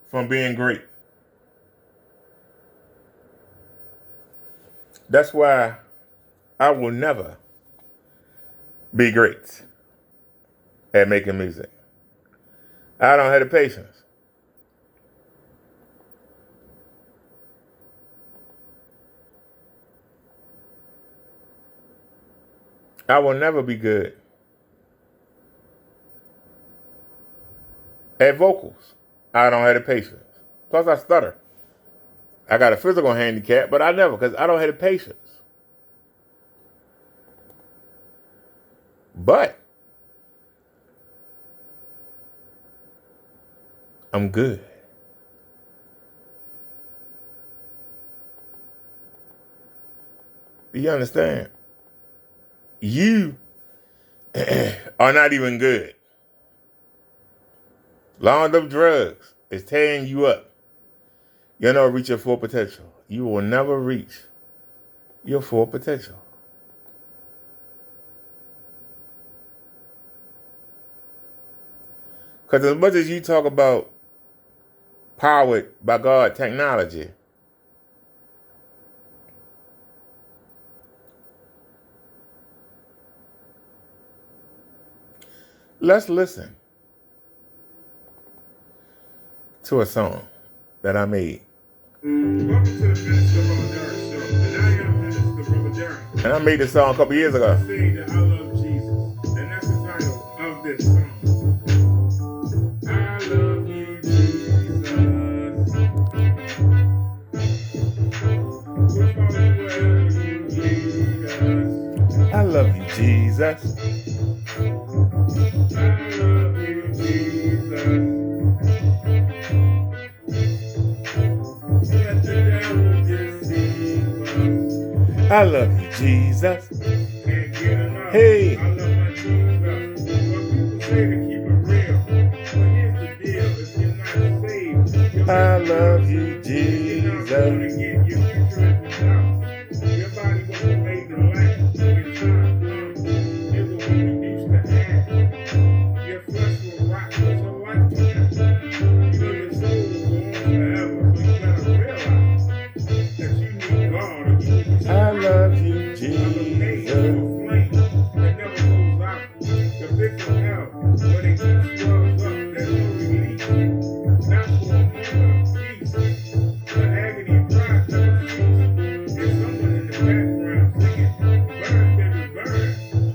from being great. That's why I will never be great at making music. I don't have the patience. I will never be good at vocals. I don't have the patience. Plus, I stutter. I got a physical handicap, but I never, because I don't have the patience. But I'm good. Do you understand? You are not even good. Long up drugs is tearing you up. You'll never reach your full potential. You will never reach your full potential. Because as much as you talk about powered by God technology, let's listen to a song that I made. Welcome to the Minister Brother Derek Show. And I am Minister Brother Derek. And I made this song a couple years ago. Say that I love Jesus. And that's the title of this song. I love you, Jesus. We'll follow you wherever you lead us. I love you, Jesus. I love you, Jesus. Let the devil deceive us. I love you, Jesus. Can't get enough. Hey. I love my Jesus. Well, people say to keep it real. But here's the deal. If you're not saved, you're I love you, You're not going to Jesus. get your future is without. Your body wasn't made to last. When time comes, it will be reduced to ash. Your flesh will rot for a lifetime. You know your soul will go on forever. So you gotta realize that you need God or you will be I love you, a Jesus. flame that never goes out. The pits of hell, where they keep swells up, there's no release. Not for a moment of peace. The agony and pride never cease. There's someone in the background singing, burn, baby, burn.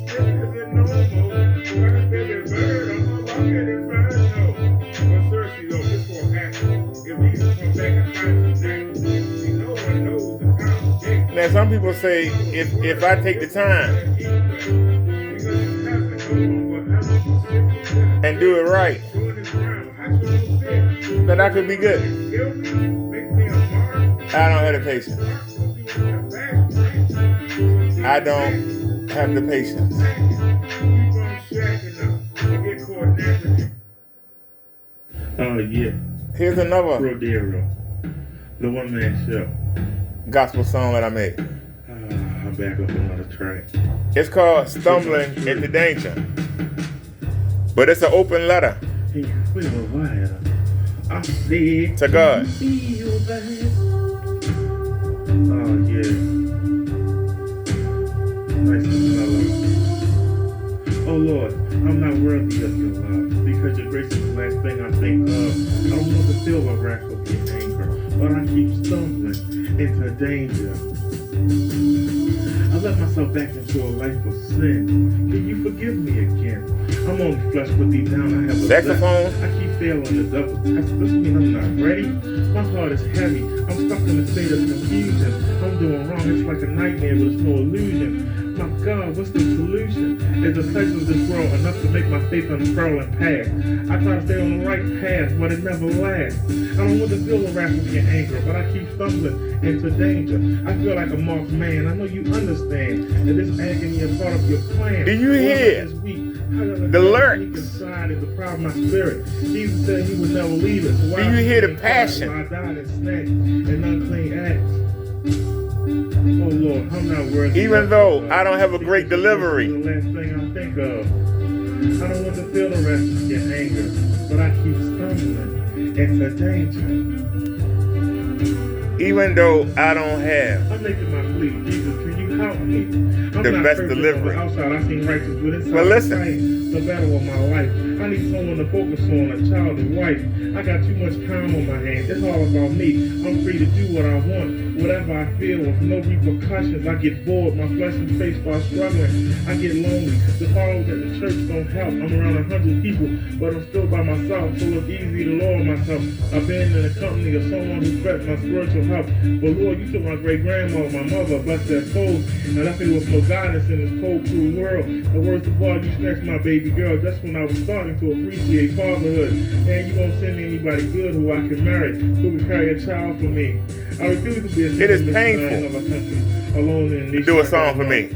This isn't normal. Burn, baby, burn. I'm a rocket inferno. But seriously though, this won't happen. If Jesus comes back and finds you now, see, no one knows the time of day. Now, some people say if I take the time and do it right, that I could be good. I don't have the patience. I don't have the patience. Oh yeah, Here's another Rodero, the one-man show. gospel song that I made. I'm back up another track. It's called Stumbling into Danger. But it's an open letter Hey, wait a while. I said to God. feel bad. Oh yeah. Nice love. Oh Lord, I'm not worthy of your love because your grace is the last thing I think of. I don't want to feel the wrath of your anger, but I keep stumbling into danger. I let myself back into a life of sin. Can you forgive me again? I'm only flesh, but deep down I have a Saxophone. I keep failing the double test. Does this mean I'm not ready? My heart is heavy. I'm stuck in a state of confusion. I'm doing wrong. It's like a nightmare, but it's no illusion. My God, what's the solution? Is the pleasures of this world enough to make my faith unfurl and pass? I try to stay on the right path, but it never lasts. I don't want to feel the wrath of your anger, but I keep stumbling into danger. I feel like a marked man. I know you understand that this agony is part of your plan. Do you hear the lyrics? Inside and deprive my spirit. Jesus said he would never leave us. Do you hear the passion? I died in snacks and unclean acts. Lord, I'm not worthy. Even though I don't have a great delivery. The last thing I think of. I don't want to feel the rest of your anger, but I keep stumbling into danger. Even though I don't have I'm making my plea, Jesus, can you help me? I'm the not best perfect delivery. on the outside, I seem righteous, but inside Well, listen. I'm fighting the battle of my life. I need someone to focus on, a child and wife. I got too much time on my hands. It's all about me. I'm free to do what I want, whatever I feel, with no repercussions. I get bored, my flesh and face start struggling. I get lonely. The followers at the church don't help. I'm around 100 people, but I'm still by myself, so it's easy to lower myself. I've been in the company of someone who threats my spiritual health. But Lord, you took my great grandmother, my mother, bless their souls, and left me with no guidance in this cold, cruel world. The worst of all, you snatched my baby girl just when I was starting to appreciate fatherhood. Man, you won't send me anybody good who I can marry, who can carry a child for me. I refuse to be a It is single painful. of a country alone in this. Do a song for me.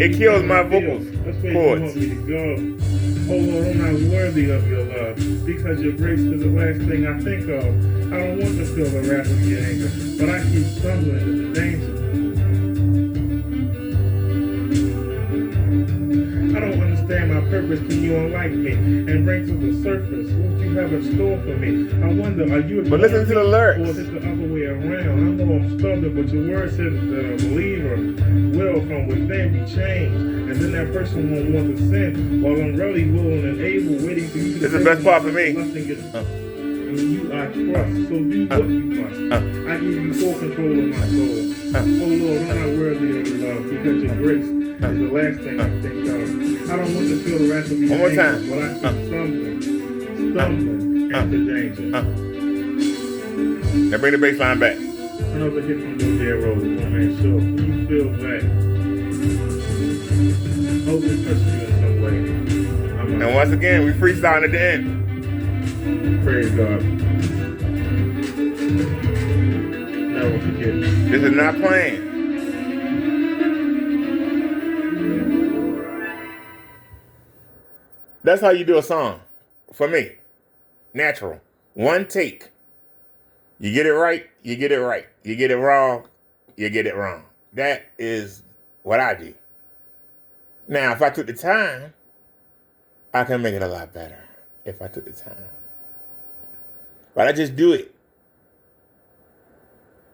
It kills my vocals That's where cords. you want me to go. Oh Lord, I'm not worthy of your love, because your grace is the last thing I think of. I don't want to feel the wrath of your anger, but I keep stumbling into danger. I don't understand my purpose. Can you unlike me and bring to the surface what you have in store for me? I wonder, are you But listen to the lyrics. or is it the other way around? I know I'm stubborn, but your word says that a believer will from within be changed. And then that person won't want to sin, while I'm really willing and able, waiting for you to. This is the best part for me. And you I trust, so do what you must. I give you full control of my soul. Oh Lord, I'm not worthy of your love, because your grace is the last thing I think of. I don't want to feel the wrath of your One more anger, time. but I keep stumbling into danger. Now bring the bass line back. Another hit from Lil Dead Rose, one man show. You feel that? Hope it touched you in some way. And once again, we freestyling at the end. Praise God. Never forget. This is not playing. That's how you do a song. For me. Natural. One take. You get it right, you get it right. You get it wrong, you get it wrong. That is what I do. Now, if I took the time, I can make it a lot better. If I took the time. But I just do it.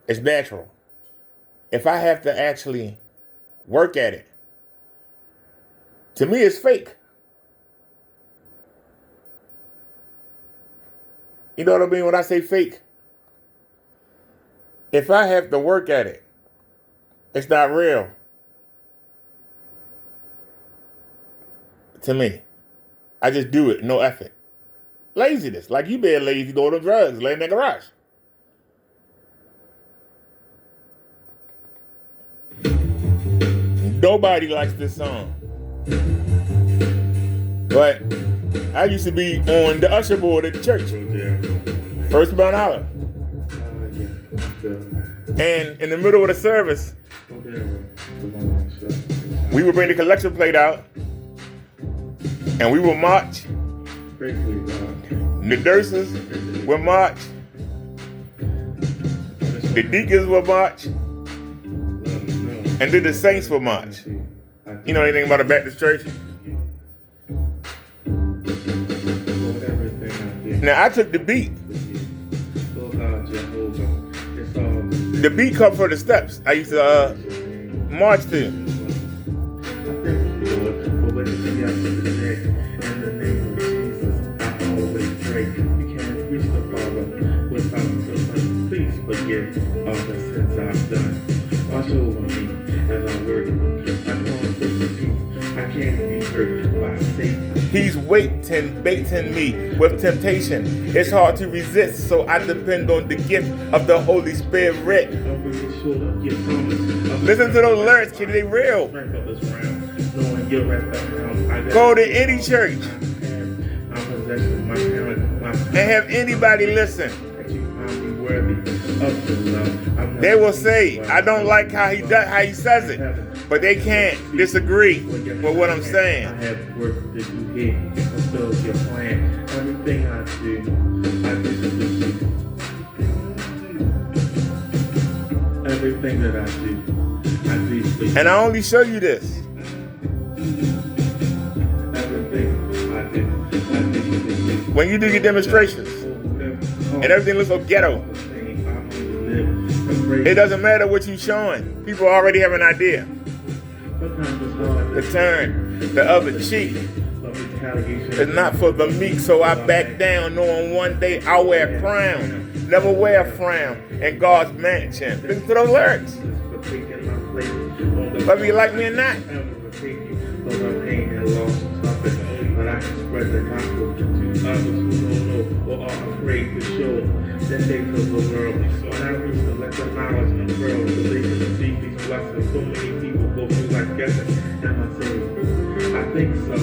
It's natural. If I have to actually work at it, to me it's fake. You know what I mean when I say fake? If I have to work at it, it's not real. To me. I just do it, no effort. Laziness, like you being lazy going on drugs, laying in the garage. Nobody likes this song. But I used to be on the usher board at the church. First Mount Holler. And in the middle of the service, we would bring the collection plate out and we would march. The nurses would march. The deacons would march. And then the saints would march. You know anything about a Baptist church? Now I took the beat. The beat come from the steps I used to march to. Please forgive all the sins I've done. Watch over me as I work. I can't be hurt by Satan. He's baiting me with temptation. It's hard to resist, so I depend on the gift of the Holy Spirit. Listen to those lyrics, kid, they real. Go to any church and have anybody listen. They will say, I don't like how he says it, but they can't disagree with what I'm saying. I have work to do here and fulfill your plan. Everything I do with you. Everything that I do, I And I only show you this. When you do your demonstrations and everything looks so ghetto, it doesn't matter what you're showing. People already have an idea. The turn, the other cheek is not for the meek, so I back down, knowing one day I'll wear a crown. Never wear a frown in God's mansion. Listen to those lyrics. Whether you like me or not. But I can spread the gospel to others who don't know or are afraid to show that they feel the world. When I reach to let the knowledge unfurl, so they can receive these blessings. So many people go through life guessing, am I saved? I think so.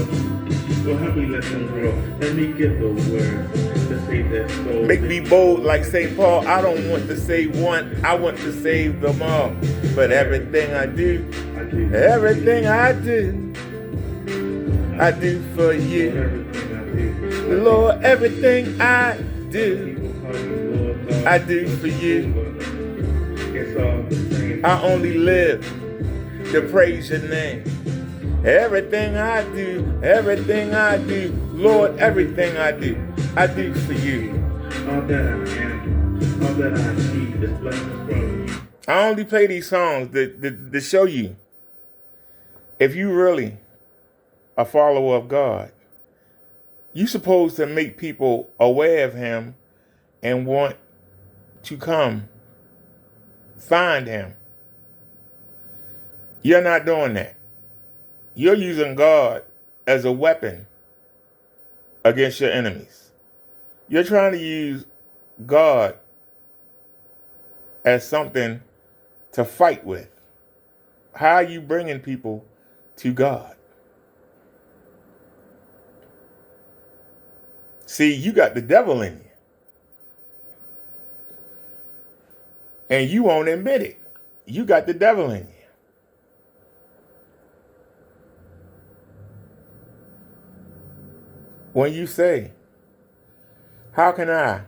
Well, help me let them grow. Let me get the words to save their soul. Make me bold like St. Paul. I don't want to save one, I want to save them all. But everything I do, everything I do, I do for you. Lord, everything I do for you. I only live to praise your name. Everything I do, Lord, everything I do for you. All that I am, all that I achieve is blessings from you. I only play these songs to show you, if you really a follower of God, you're supposed to make people aware of him and want to come find him. You're not doing that. You're using God as a weapon against your enemies. You're trying to use God as something to fight with. How are you bringing people to God? See, you got the devil in you. And you won't admit it. You got the devil in you. When you say, how can I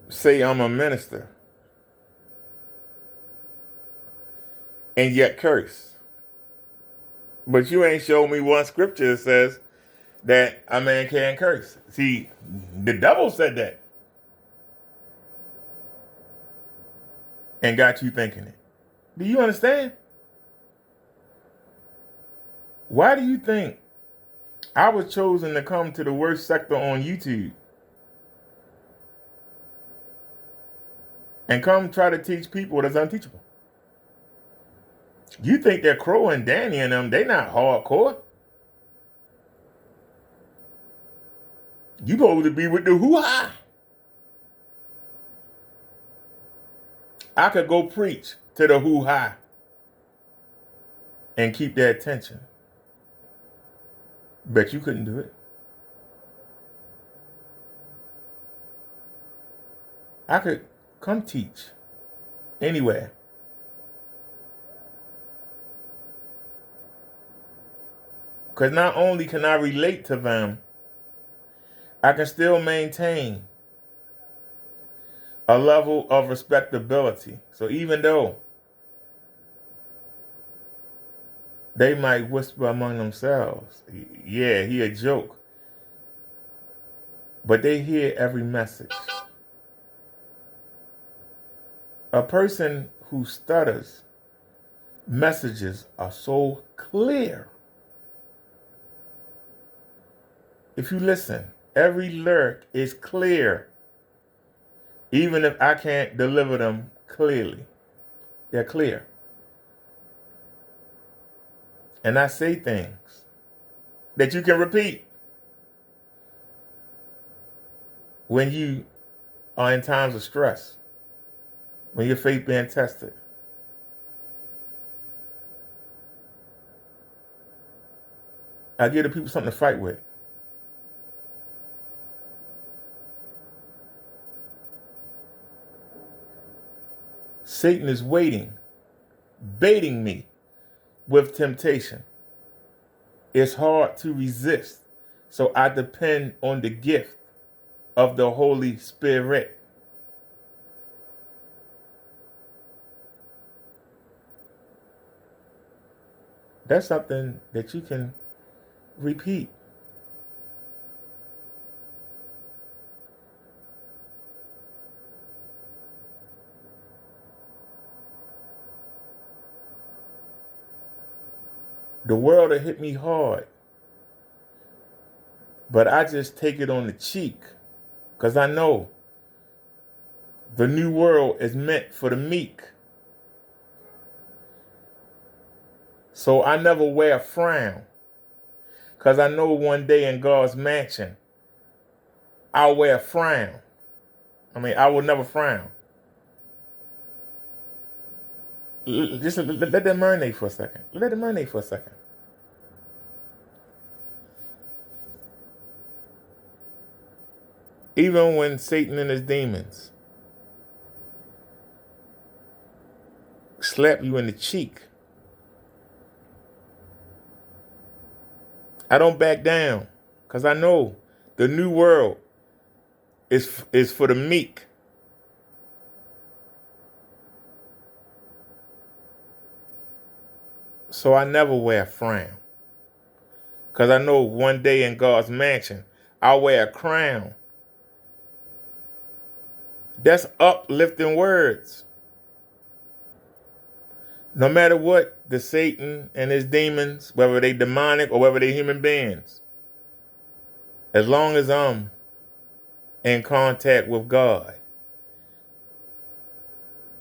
say I'm a minister and yet curse? But you ain't showed me one scripture that says that a man can't curse. See, the devil said that and got you thinking it. Do you understand? Why do you think I was chosen to come to the worst sector on YouTube and come try to teach people that's unteachable? You think that Crow and Danny and them, they not hardcore. You supposed to be with the hoo-ha. I could go preach to the hoo-ha and keep their attention. Bet you couldn't do it. I could come teach anywhere. Because not only can I relate to them, I can still maintain a level of respectability. So even though they might whisper among themselves, yeah, he a joke, but they hear every message. A person who stutters, messages are so clear. If you listen, every lyric is clear. Even if I can't deliver them clearly, they're clear. And I say things that you can repeat when you are in times of stress, when your faith being tested. I give the people something to fight with. Satan is waiting, baiting me with temptation. It's hard to resist, so I depend on the gift of the Holy Spirit. That's something that you can repeat. The world will hit me hard, but I just take it on the cheek because I know the new world is meant for the meek. So I never wear a frown because I know one day in God's mansion, I'll wear a frown. I will never frown. Just let that marinate for a second. Let it marinate for a second. Even when Satan and his demons slap you in the cheek, I don't back down because I know the new world is for the meek. So I never wear a frown because I know one day in God's mansion, I'll wear a crown. That's uplifting words. No matter what the Satan and his demons, whether they demonic or whether they human beings, as long as I'm in contact with God,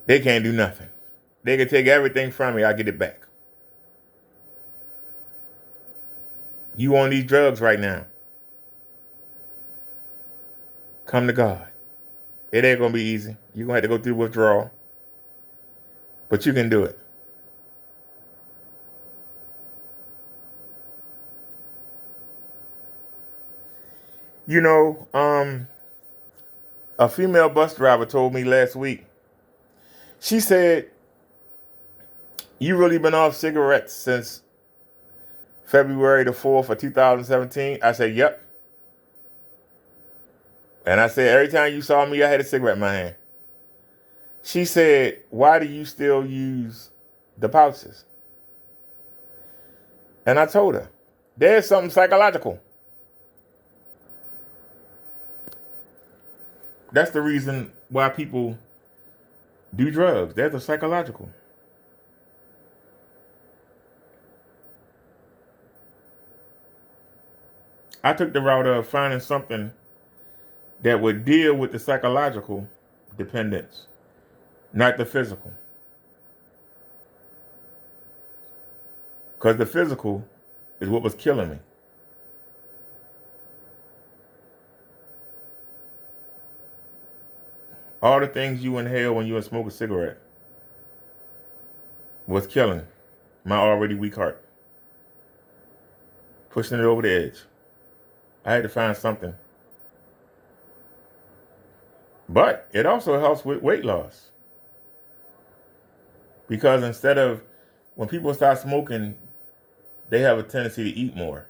they can't do nothing. They can take everything from me, I'll get it back. You on these drugs right now. Come to God. It ain't going to be easy. You're going to have to go through withdrawal. But you can do it. You know, a female bus driver told me last week, she said, you really been off cigarettes since February the 4th of 2017? I said, yep. And I said, every time you saw me, I had a cigarette in my hand. She said, why do you still use the pouches? And I told her, there's something psychological. That's the reason why people do drugs. There's a psychological. I took the route of finding something that would deal with the psychological dependence, not the physical. Because the physical is what was killing me. All the things you inhale when you smoke a cigarette was killing my already weak heart, pushing it over the edge. I had to find something. But it also helps with weight loss. Because instead of, when people start smoking, they have a tendency to eat more.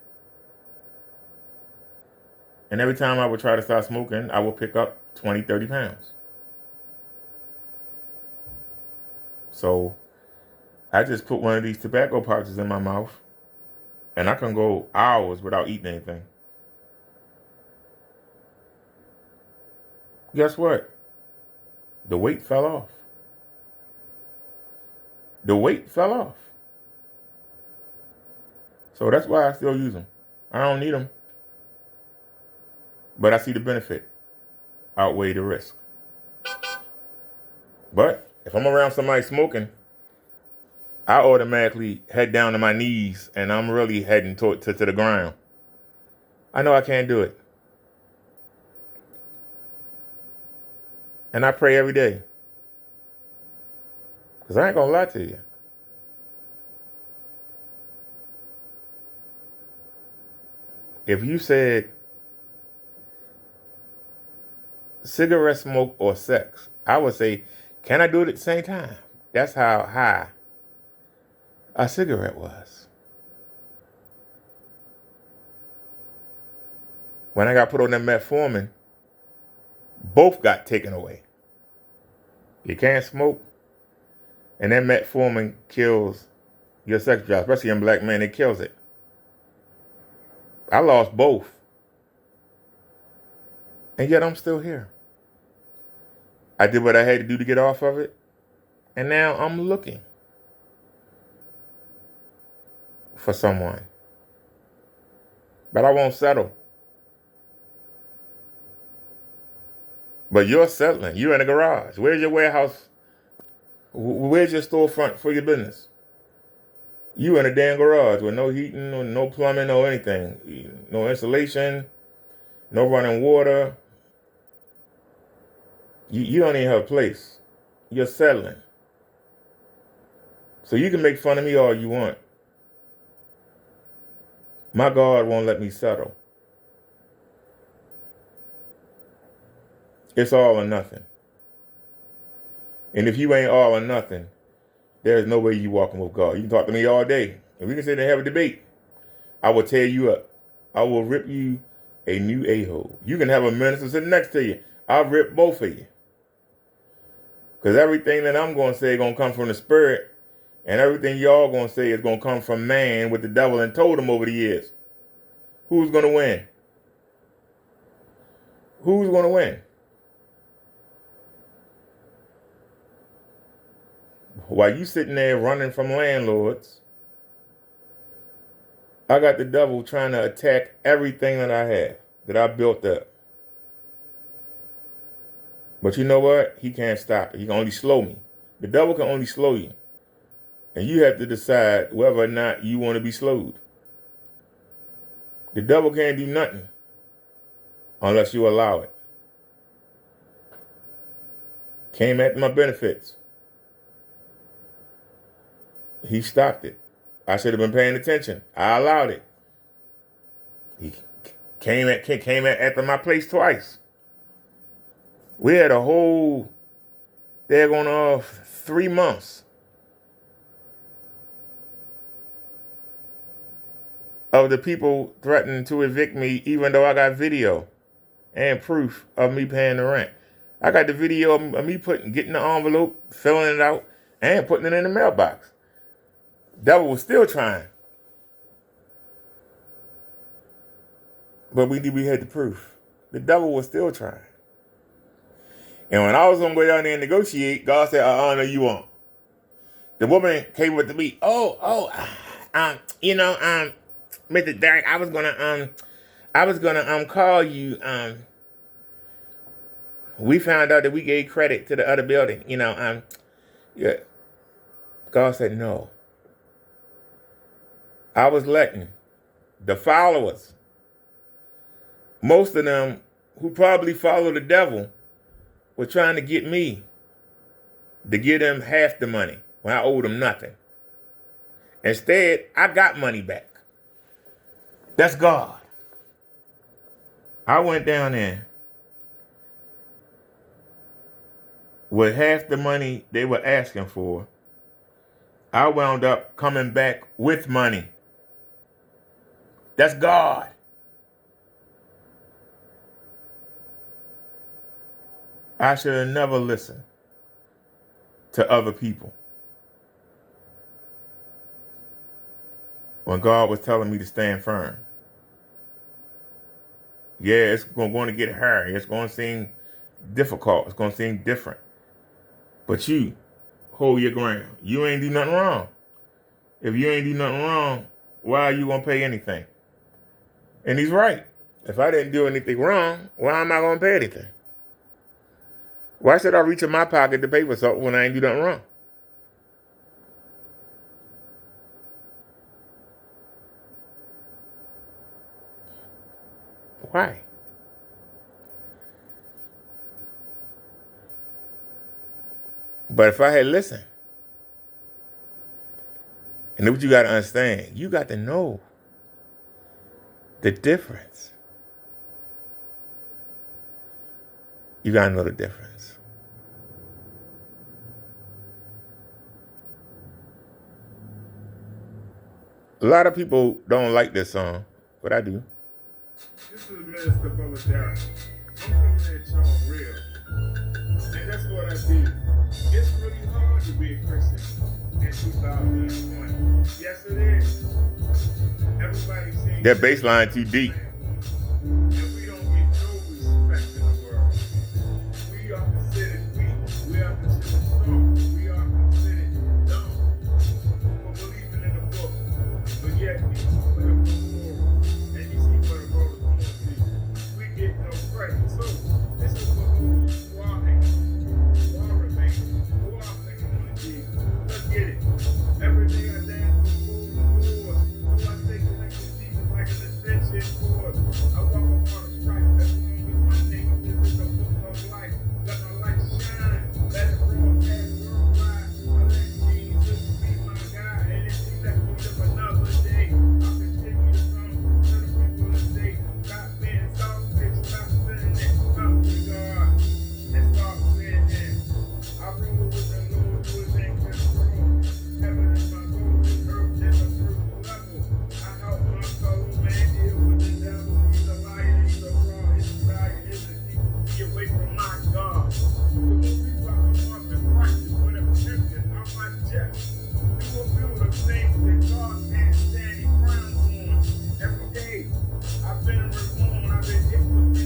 And every time I would try to start smoking, I would pick up 20, 30 pounds. So I just put one of these tobacco pouches in my mouth and I can go hours without eating anything. Guess what? The weight fell off. The weight fell off. So that's why I still use them. I don't need them. But I see the benefit outweigh the risk. But if I'm around somebody smoking, I automatically head down to my knees and I'm really heading to the ground. I know I can't do it. And I pray every day. Because I ain't going to lie to you. If you said cigarette smoke or sex, I would say, can I do it at the same time? That's how high a cigarette was. When I got put on that metformin, both got taken away. You can't smoke, and that metformin kills your sex drive, especially in black men, it kills it. I lost both. And yet I'm still here. I did what I had to do to get off of it. And now I'm looking for someone. But I won't settle. But you're settling. You're in a garage. Where's your warehouse? Where's your storefront for your business? You in a damn garage with no heating, no plumbing, no anything. No insulation, no running water. You don't even have a place. You're settling. So you can make fun of me all you want. My God won't let me settle. It's all or nothing. And if you ain't all or nothing, there's no way you walking with God. You can talk to me all day. And we can sit there and have a debate. I will tear you up. I will rip you a new a-hole. You can have a minister sitting next to you. I'll rip both of you. Because everything that I'm going to say is going to come from the Spirit. And everything y'all going to say is going to come from man with the devil and told him over the years. Who's going to win? Who's going to win? While you sitting there running from landlords, I got the devil trying to attack everything that I have, that I built up. But you know what? He can't stop it. He can only slow me. The devil can only slow you. And you have to decide whether or not you want to be slowed. The devil can't do nothing unless you allow it. Came at my benefits. He stopped it. I should have been paying attention. I allowed it. He came after my place twice. We had a whole daggone 3 months of the people threatening to evict me, even though I got video and proof of me paying the rent. I got the video of me getting the envelope, filling it out, and putting it in the mailbox. Devil was still trying. But we had the proof. The devil was still trying. And when I was going to go down there and negotiate, God said, no, you won't. The woman came with me. Mr. Derek, I was gonna call you. We found out that we gave credit to the other building. Yeah. God said no. I was letting the followers, most of them who probably follow the devil, were trying to get me to give them half the money when I owed them nothing. Instead, I got money back. That's God. I went down there with half the money they were asking for. I wound up coming back with money. That's God. I should have never listened to other people when God was telling me to stand firm. Yeah, it's going to get hard. It's going to seem difficult. It's going to seem different. But you hold your ground. You ain't do nothing wrong. If you ain't do nothing wrong, why are you going to pay anything? And he's right. If I didn't do anything wrong, why am I going to pay anything? Why should I reach in my pocket to pay for something when I ain't do nothing wrong? Why? But if I had listened, and what you got to understand, you got to know the difference. You got to know the difference. A lot of people don't like this song, but I do. This is Minister Brother Derek. I'm coming at y'all real. And that's what I do. It's really hard to be a Christian. in 2020. Yes, it is. Everybody seems That baseline too deep. and we don't get no respect in the world. We are considered weak. We are considered soft. We are considered dumb for believing in the book. But yet people have no moral. And you see what the world is going to. We get no credit. So this is for those who are thinking, who are remaining, who are thinking on Jesus. Let's get it. Every day I dance before the Lord. So I stay connected to Jesus like an extension cord. I walk upon a stripe as long as my name is in the book of life. Let my light shine. Let it broadcast worldwide. I let Jesus be my guide. And if he lets me live another day, I'll continue to come to the people and say, stop being selfish, stop sinning, come to God, and start winning. I roll with the Lord who is in control. Heaven is my goal, and earth is a first level. I help my fellow man deal with the devil. He's a liar, he's a fraud, his desire is to keep me away from my God. The more people I come up and practice with a prescription, I'm like Jeff. You will feel the things that God can't stand, he frowns on. Every day, I've been reformed, I've been hit with the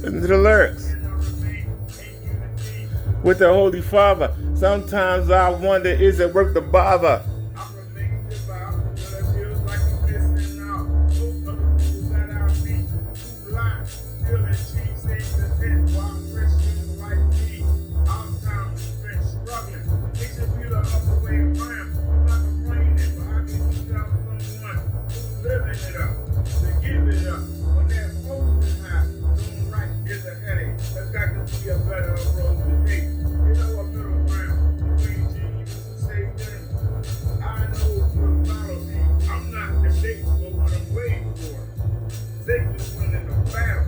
Listen to the lyrics. and I remain in unity. With the Holy Father. Sometimes I wonder, is it worth the bother? I'm remaining devout, but it feels like I'm missing out. Most of the people that I meet who lie, steal and cheat, seem to hit while Christians like me. Our time is spent struggling. It should be the other way around. I'm not complaining, but how can you tell someone who's living it up to give it up when they're posting high? Doing right is a headache. There's got to be a better approach to take. You know, a middle ground between Jesus and Satan. I know what follows me. I'm not debating for what I'm waiting for. Satan's winning the battle,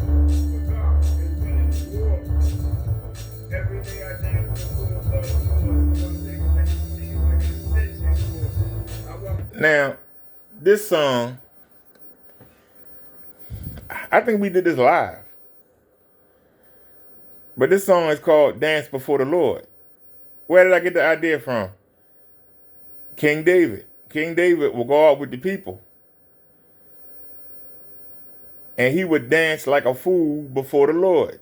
but God is winning the war. Every day I dance before the Lord, so I'm taking that thing like an extension cord. I walk. Now, this song, I think we did this live. But this song is called Dance Before the Lord. Where did I get the idea from? King David. King David will go out with the people. And he would dance like a fool before the Lord.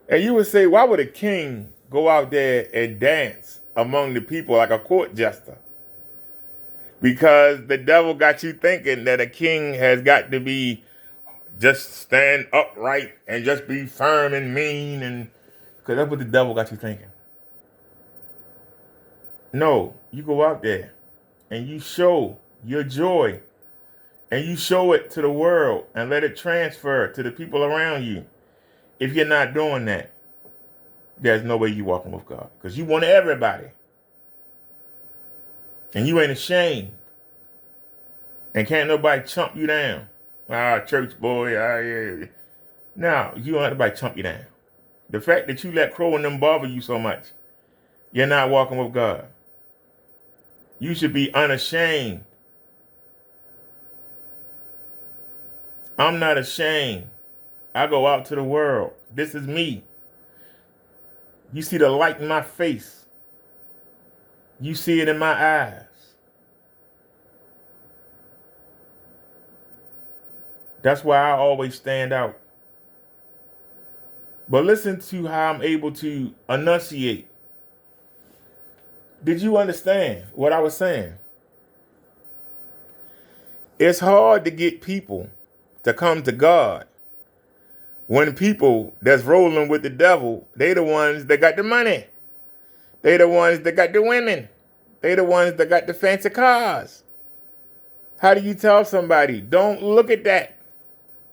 And you would say, why would a king go out there and dance among the people like a court jester? Because the devil got you thinking that a king has got to be just stand upright and just be firm and mean, and because that's what the devil got you thinking. No, you go out there and you show your joy and you show it to the world and let it transfer to the people around you. If you're not doing that, there's no way you're walking with God, because you want everybody and you ain't ashamed and can't nobody chump you down. Church boy, yeah. No, you don't let nobody chump you down. The fact that you let Crow and them bother you so much, you're not walking with God. You should be unashamed. I'm not ashamed. I go out to the world. This is me. You see the light in my face. You see it in my eyes. That's why I always stand out. But listen to how I'm able to enunciate. Did you understand what I was saying? It's hard to get people to come to God when people that's rolling with the devil, they the ones that got the money. They the ones that got the women. They the ones that got the fancy cars. How do you tell somebody, don't look at that?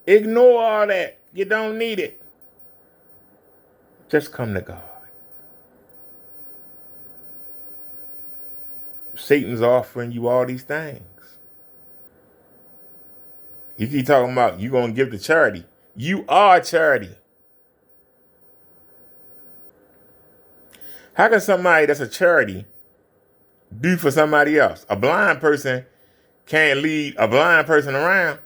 Ignore all that. You don't need it. Just come to God. Satan's offering you all these things. You keep talking about you going to give to charity. You are charity. How can somebody that's a charity do for somebody else? A blind person can't lead a blind person around.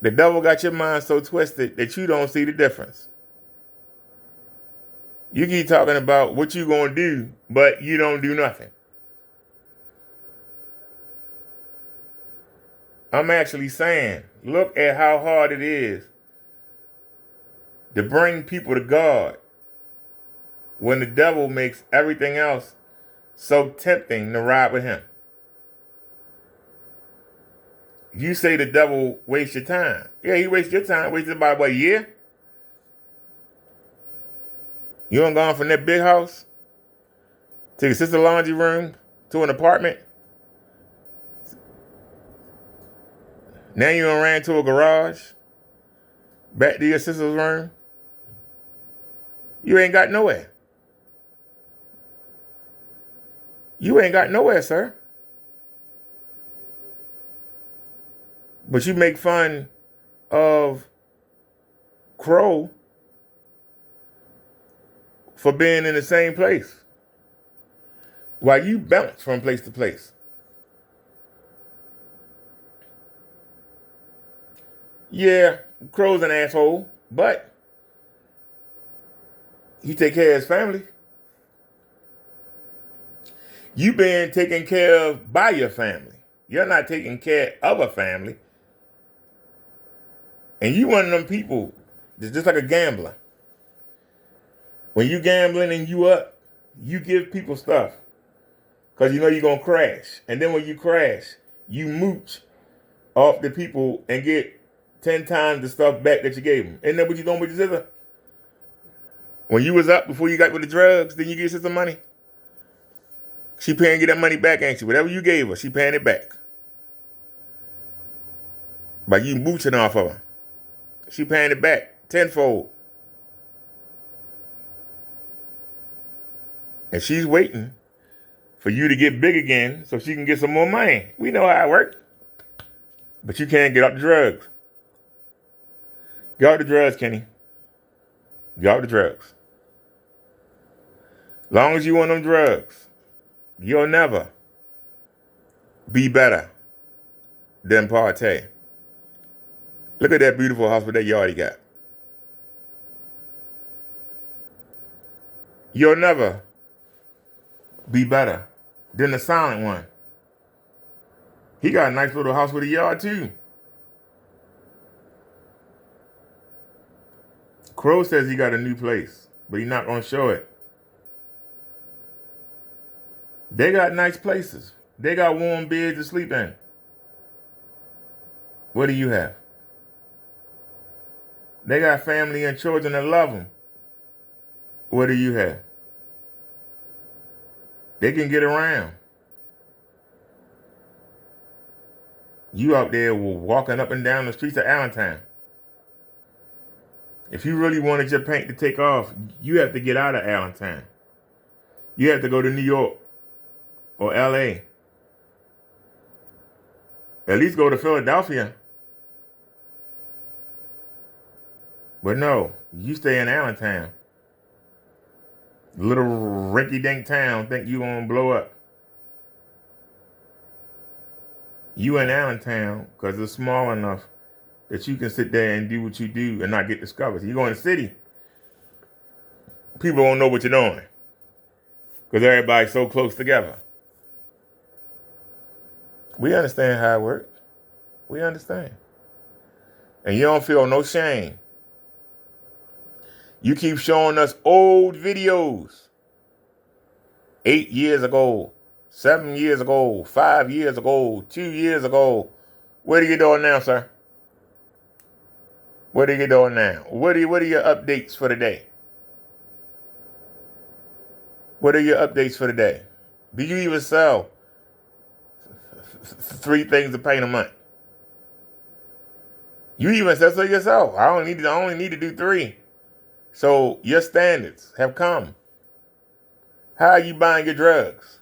The devil got your mind so twisted that you don't see the difference. You keep talking about what you gonna do, but you don't do nothing. I'm actually saying, look at how hard it is to bring people to God when the devil makes everything else so tempting to ride with him. You say the devil wastes your time. Yeah, he wastes your time. Wasted about what, a year? You done gone from that big house to your sister's laundry room to an apartment. Now you done ran to a garage, back to your sister's room. You ain't got nowhere. You ain't got nowhere, sir. But you make fun of Crow for being in the same place while you bounce from place to place. Yeah, Crow's an asshole, but he take care of his family. You been taken care of by your family. You're not taking care of a family. And you one of them people that's just like a gambler. When you gambling and you up, you give people stuff because you know you're going to crash. And then when you crash, you mooch off the people and get 10 times the stuff back that you gave them. Isn't that what you doing with your sister? When you was up before you got with the drugs, then you give your sister money. She paying you that money back, ain't she? Whatever you gave her, she paying it back. By you mooching off of her. She paying it back tenfold. And she's waiting for you to get big again so she can get some more money. We know how it works. But you can't get off the drugs. Get off the drugs, Kenny. Get off the drugs. Long as you on them drugs, you'll never be better than PARTAY. Look at that beautiful house with that yard he got. You'll never be better than the silent one. He got a nice little house with a yard too. Crow says he got a new place, but he's not going to show it. They got nice places. They got warm beds to sleep in. What do you have? They got family and children that love them. What do you have? They can get around. You out there walking up and down the streets of Allentown. If you really wanted your paint to take off, you have to get out of Allentown. You have to go to New York or LA. At least go to Philadelphia. But no, you stay in Allentown. Little rinky-dink town think you gonna blow up. You in Allentown because it's small enough that you can sit there and do what you do and not get discovered. You go in the city, people don't know what you're doing because everybody's so close together. We understand how it works. We understand. And you don't feel no shame. You keep showing us old videos. 8 years ago, 7 years ago, 5 years ago, 2 years ago. What are you doing now, sir? What are you doing now? What are your updates for the day? What are your updates for the day? Do you even sell 3 things of paint a month? You even said so yourself. I only need to do 3. So your standards have come. How are you buying your drugs?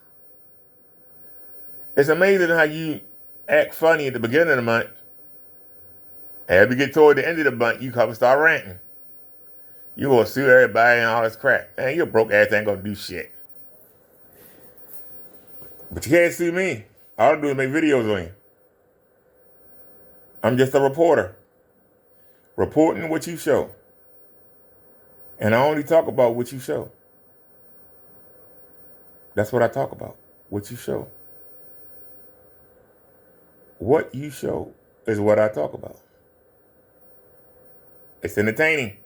It's amazing how you act funny at the beginning of the month. As we get toward the end of the month, you come and start ranting. You gonna sue everybody and all this crap. Man, your broke ass ain't gonna do shit. But you can't sue me. All I do is make videos on you. I'm just a reporter. Reporting what you show. And I only talk about what you show. That's what I talk about. What you show. What you show is what I talk about. It's entertaining.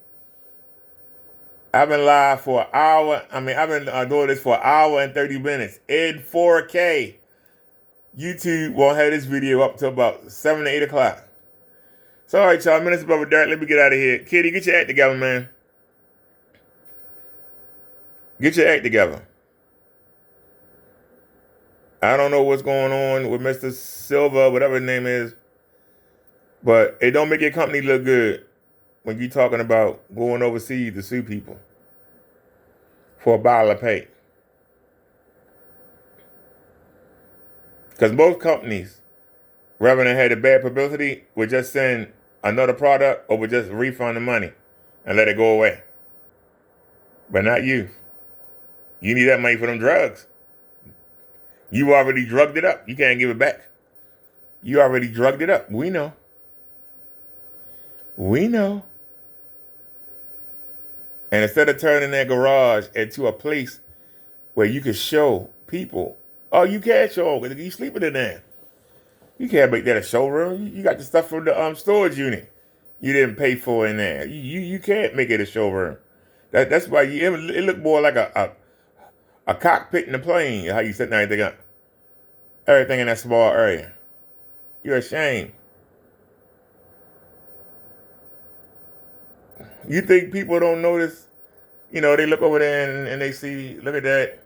I've been live for an hour. I've been doing this for an hour and 30 minutes in 4K. YouTube won't have this video up till about 7 to 8 o'clock. So, all right, y'all. Minutes above Derek. Let me get out of here. Kitty, get your act together, man. Get your act together. I don't know what's going on with Mr. Silva, whatever his name is, but it don't make your company look good when you're talking about going overseas to sue people for a bottle of paint. Because most companies, rather than have a bad publicity, would just send another product or would just refund the money and let it go away. But not you. You need that money for them drugs. You already drugged it up. You can't give it back. You already drugged it up. We know. We know. And instead of turning that garage into a place where you can show people, oh, you can't show because you sleeping in there. You can't make that a showroom. You got the stuff from the storage unit you didn't pay for in there. You can't make it a showroom. That's why it look more like a cockpit in the plane. How you setting everything up. Everything in that small area. You're ashamed. You think people don't notice? You know, they look over there and they see, look at that.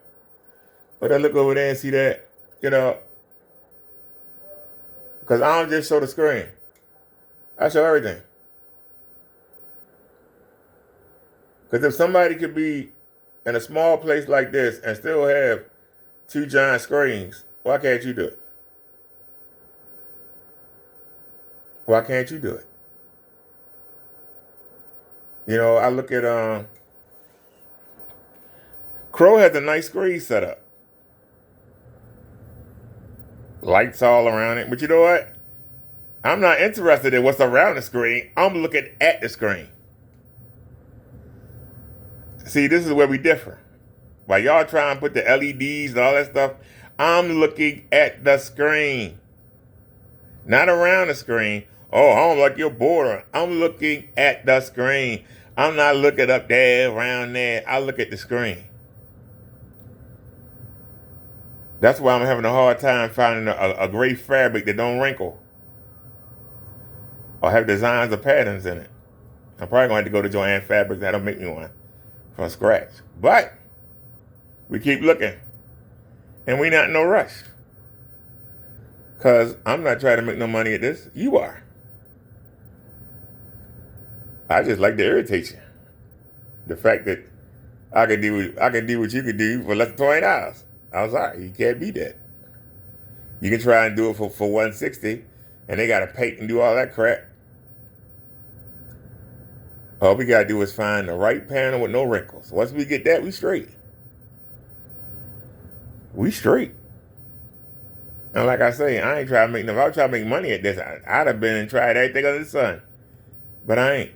Or they look over there and see that, you know. Because I don't just show the screen. I show everything. Because if somebody could be in a small place like this and still have 2 giant screens, why can't you do it? Why can't you do it? You know, I look at Crow has a nice screen set up. Lights all around it. But you know what? I'm not interested in what's around the screen. I'm looking at the screen. See, this is where we differ. While y'all trying to put the LEDs and all that stuff, I'm looking at the screen. Not around the screen. Oh, I don't like your border. I'm looking at the screen. I'm not looking up there, around there. I look at the screen. That's why I'm having a hard time finding a gray fabric that don't wrinkle or have designs or patterns in it. I'm probably going to have to go to Joanne Fabrics. That'll make me one from scratch. But we keep looking. And we not in no rush. Because I'm not trying to make no money at this. You are. I just like to irritate you. The fact that I can do what you could do for less than $20. I'm sorry, you can't beat that. You can try and do it for $160, and they got to paint and do all that crap. All we got to do is find the right panel with no wrinkles. Once we get that, we straight. We straight. And like I say, I ain't trying to make no. If I was trying to make money at this, I'd have been and tried everything under the sun. But I ain't.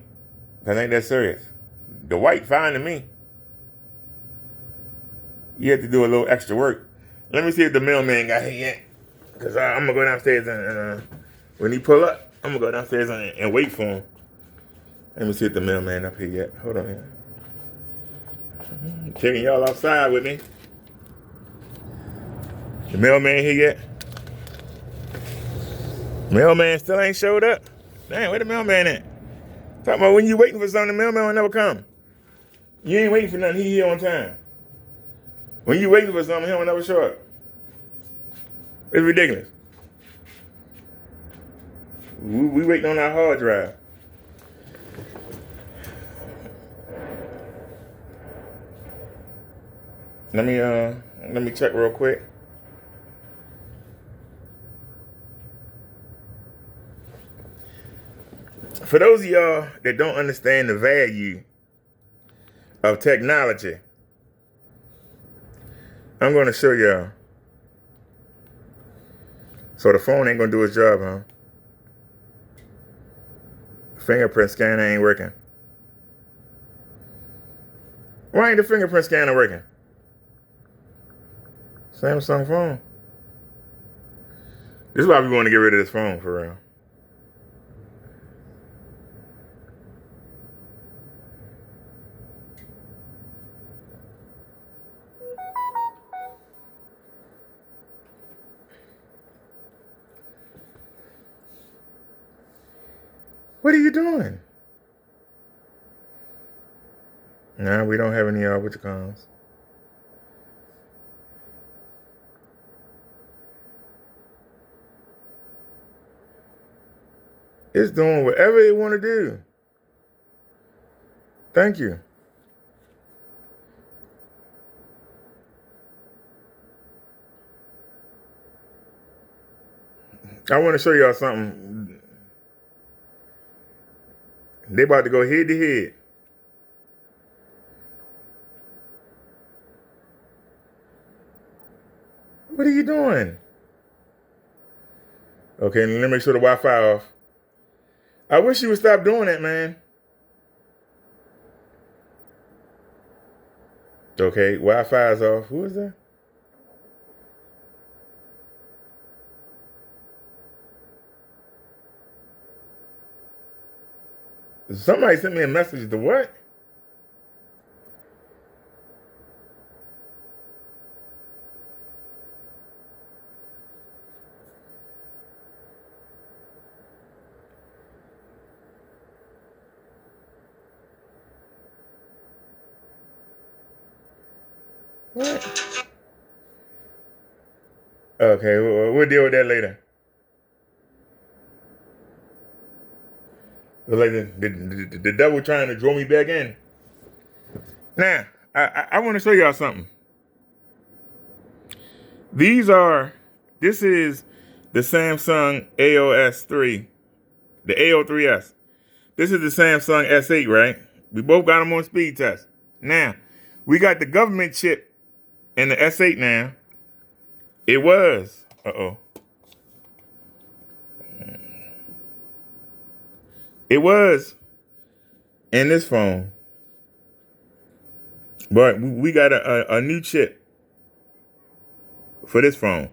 Because I ain't that serious. The white fine to me. You have to do a little extra work. Let me see if the mailman got here yet. Because I'm going to go downstairs and when he pull up, I'm going to go downstairs and wait for him. Let me see if the mailman up here yet. Hold on here. Checking y'all outside with me. The mailman here yet? Mailman still ain't showed up. Dang, where the mailman at? Talking about when you waiting for something, the mailman will never come. You ain't waiting for nothing, he here on time. When you waiting for something, he will never show up. It's ridiculous. We waiting on our hard drive. Let me check real quick. For those of y'all that don't understand the value of technology, I'm going to show y'all. So the phone ain't going to do its job, huh? Fingerprint scanner ain't working. Why ain't the fingerprint scanner working? Samsung phone. This is why we want to get rid of this phone for real. What are you doing? Nah, we don't have any what you calls. It's doing whatever it want to do. Thank you. I want to show y'all something. They about to go head to head. What are you doing? Okay, let me make sure the Wi-Fi off. I wish you would stop doing that, man. Okay, Wi-Fi is off. Who is that? Somebody sent me a message. The what? What? Okay, we'll deal with that later. Like the devil trying to draw me back in. Now, I want to show y'all something. This is the Samsung AOS 3, the AO3S. This is the Samsung S8, right? We both got them on speed test. Now, we got the government chip in the S8 now. It was, it was in this phone. But we got a new chip for this phone.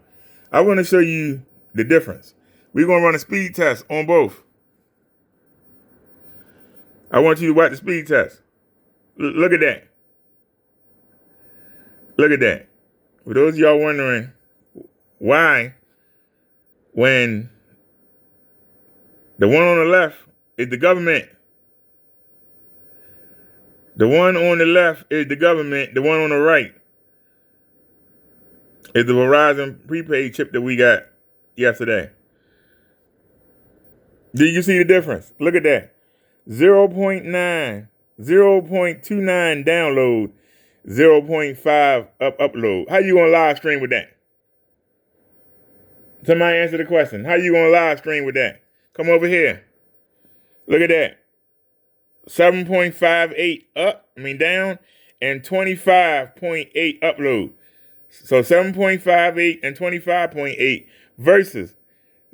I want to show you the difference. We're going to run a speed test on both. I want you to watch the speed test. Look at that. Look at that. For those of y'all wondering why, when the one on the left is the government, the one on the left is the government, the one on the right is the Verizon prepaid chip that we got yesterday. Do you see the difference? Look at that. 0.9, 0.29 download, 0.5 upload. How you gonna live stream with that? Somebody answer the question. How you gonna live stream with that? Come over here. Look at that. 7.58 down, and 25.8 upload. So 7.58 and 25.8 versus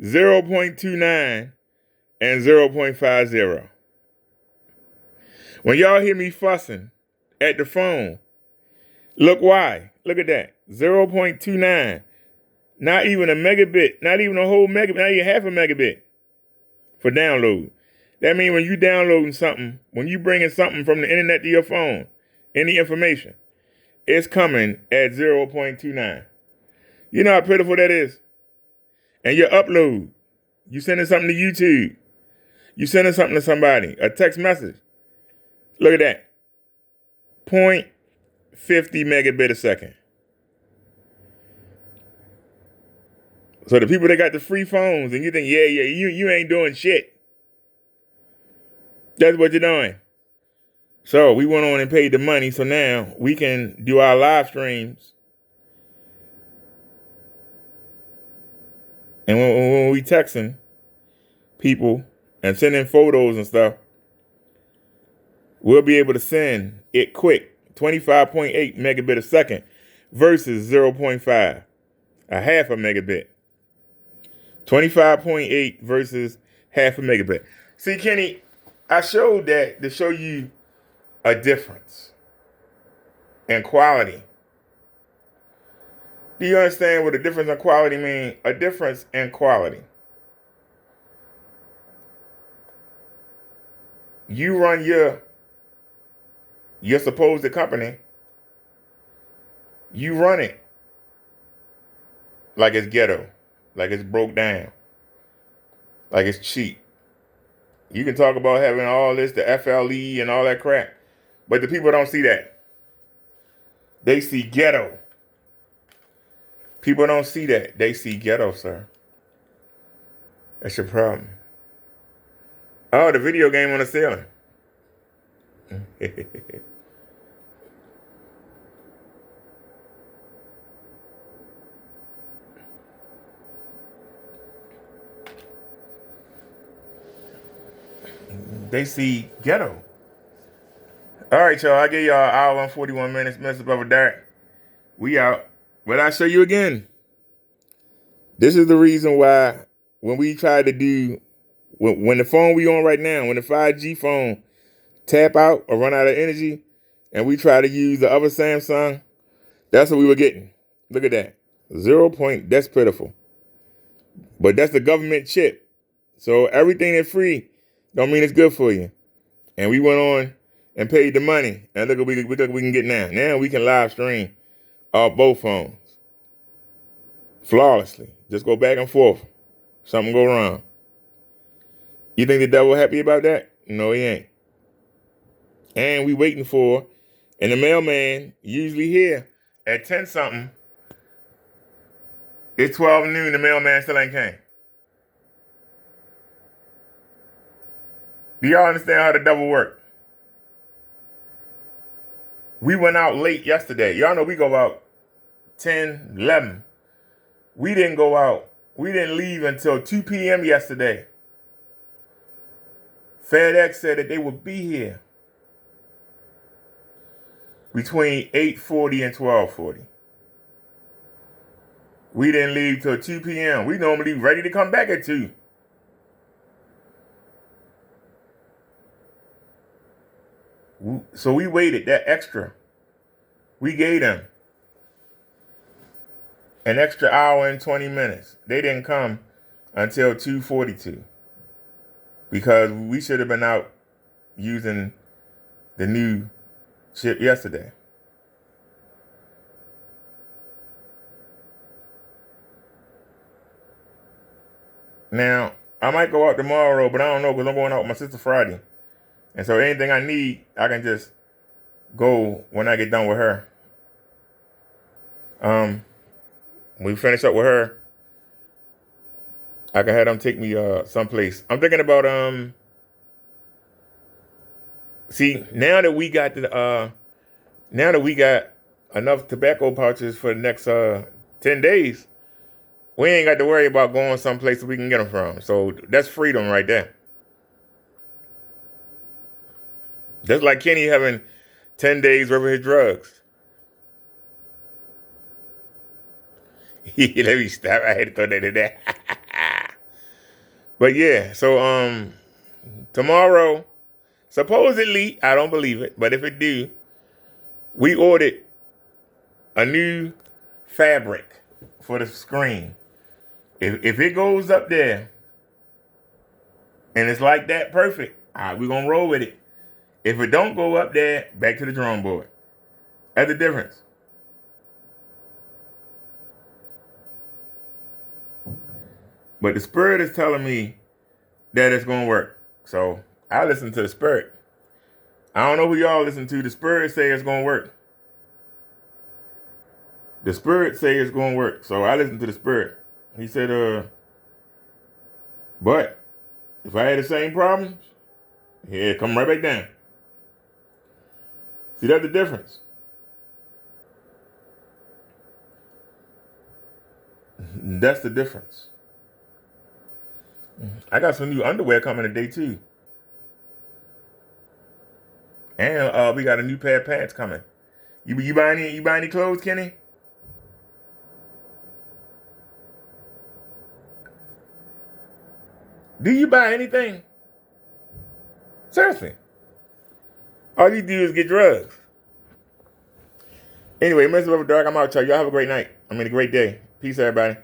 0.29 and 0.50. When y'all hear me fussing at the phone, look why. Look at that. 0.29. Not even a megabit. Not even a whole megabit. Not even half a megabit for download. That means when you downloading something, when you bringing something from the internet to your phone, any information, it's coming at 0.29. You know how pitiful that is? And your upload, you sending something to YouTube, you sending something to somebody, a text message. Look at that. 0.50 megabit a second. So the people that got the free phones and you think, you ain't doing shit. That's what you're doing. So we went on and paid the money, so now we can do our live streams. And when we texting people and sending photos and stuff, we'll be able to send it quick, 25.8 megabit a second versus 0.5, a half a megabit. 25.8 versus half a megabit. See, Kenny, I showed that to show you a difference in quality. Do you understand what a difference in quality means? A difference in quality. You run your supposed company. You run it like it's ghetto, like it's broke down, like it's cheap. You can talk about having all this, the FLE and all that crap, but the people don't see that. They see ghetto. People don't see that. They see ghetto, sir. That's your problem. Oh, the video game on the ceiling. They see ghetto. All right, y'all. I gave y'all an hour and 41 minutes. Mr. Brother Derek. We out. But I'll show you again. This is the reason why when we try to do, when the phone we on right now, when the 5G phone tap out or run out of energy, and we try to use the other Samsung, that's what we were getting. Look at that. 0 point. That's pitiful. But that's the government chip. So everything that's free don't mean it's good for you. And we went on and paid the money. And look what we can get now. Now we can live stream off both phones flawlessly. Just go back and forth. Something go wrong. You think the devil happy about that? No, he ain't. And we waiting for, and the mailman usually here at 10 something. It's 12 noon. The mailman still ain't came. Do y'all understand how the devil work? We went out late yesterday. Y'all know we go out 10, 11. We didn't go out. We didn't leave until 2 p.m. yesterday. FedEx said that they would be here between 8:40 and 12:40. We didn't leave till 2 p.m. We normally ready to come back at 2. So we waited that extra. We gave them an extra hour and 20 minutes. They didn't come until 2:42 because we should have been out using the new chip yesterday. Now, I might go out tomorrow, but I don't know because I'm going out with my sister Friday. And so anything I need, I can just go when I get done with her. We finish up with her. I can have them take me someplace. I'm thinking about see, now that we got enough tobacco pouches for the next 10 days, we ain't got to worry about going someplace we can get them from. So that's freedom right there. Just like Kenny having 10 days worth of his drugs. Let me stop. I had to throw that in there. But yeah, so tomorrow, supposedly, I don't believe it, but if it do, we ordered a new fabric for the screen. If it goes up there and it's like that, perfect. All right, we're gonna roll with it. If it don't go up there, back to the drawing board. That's the difference. But the spirit is telling me that it's going to work. So I listen to the spirit. I don't know who y'all listen to. The spirit say it's going to work. The spirit say it's going to work. So I listen to the spirit. He said, but if I had the same problems, yeah, come right back down. See, that's the difference. That's the difference. I got some new underwear coming today too. And we got a new pair of pants coming. You buy any clothes, Kenny? Do you buy anything? Seriously. All you do is get drugs. Anyway, Mr. River Dark, I'm out, y'all. Y'all have a great night. I mean, a great day. Peace, everybody.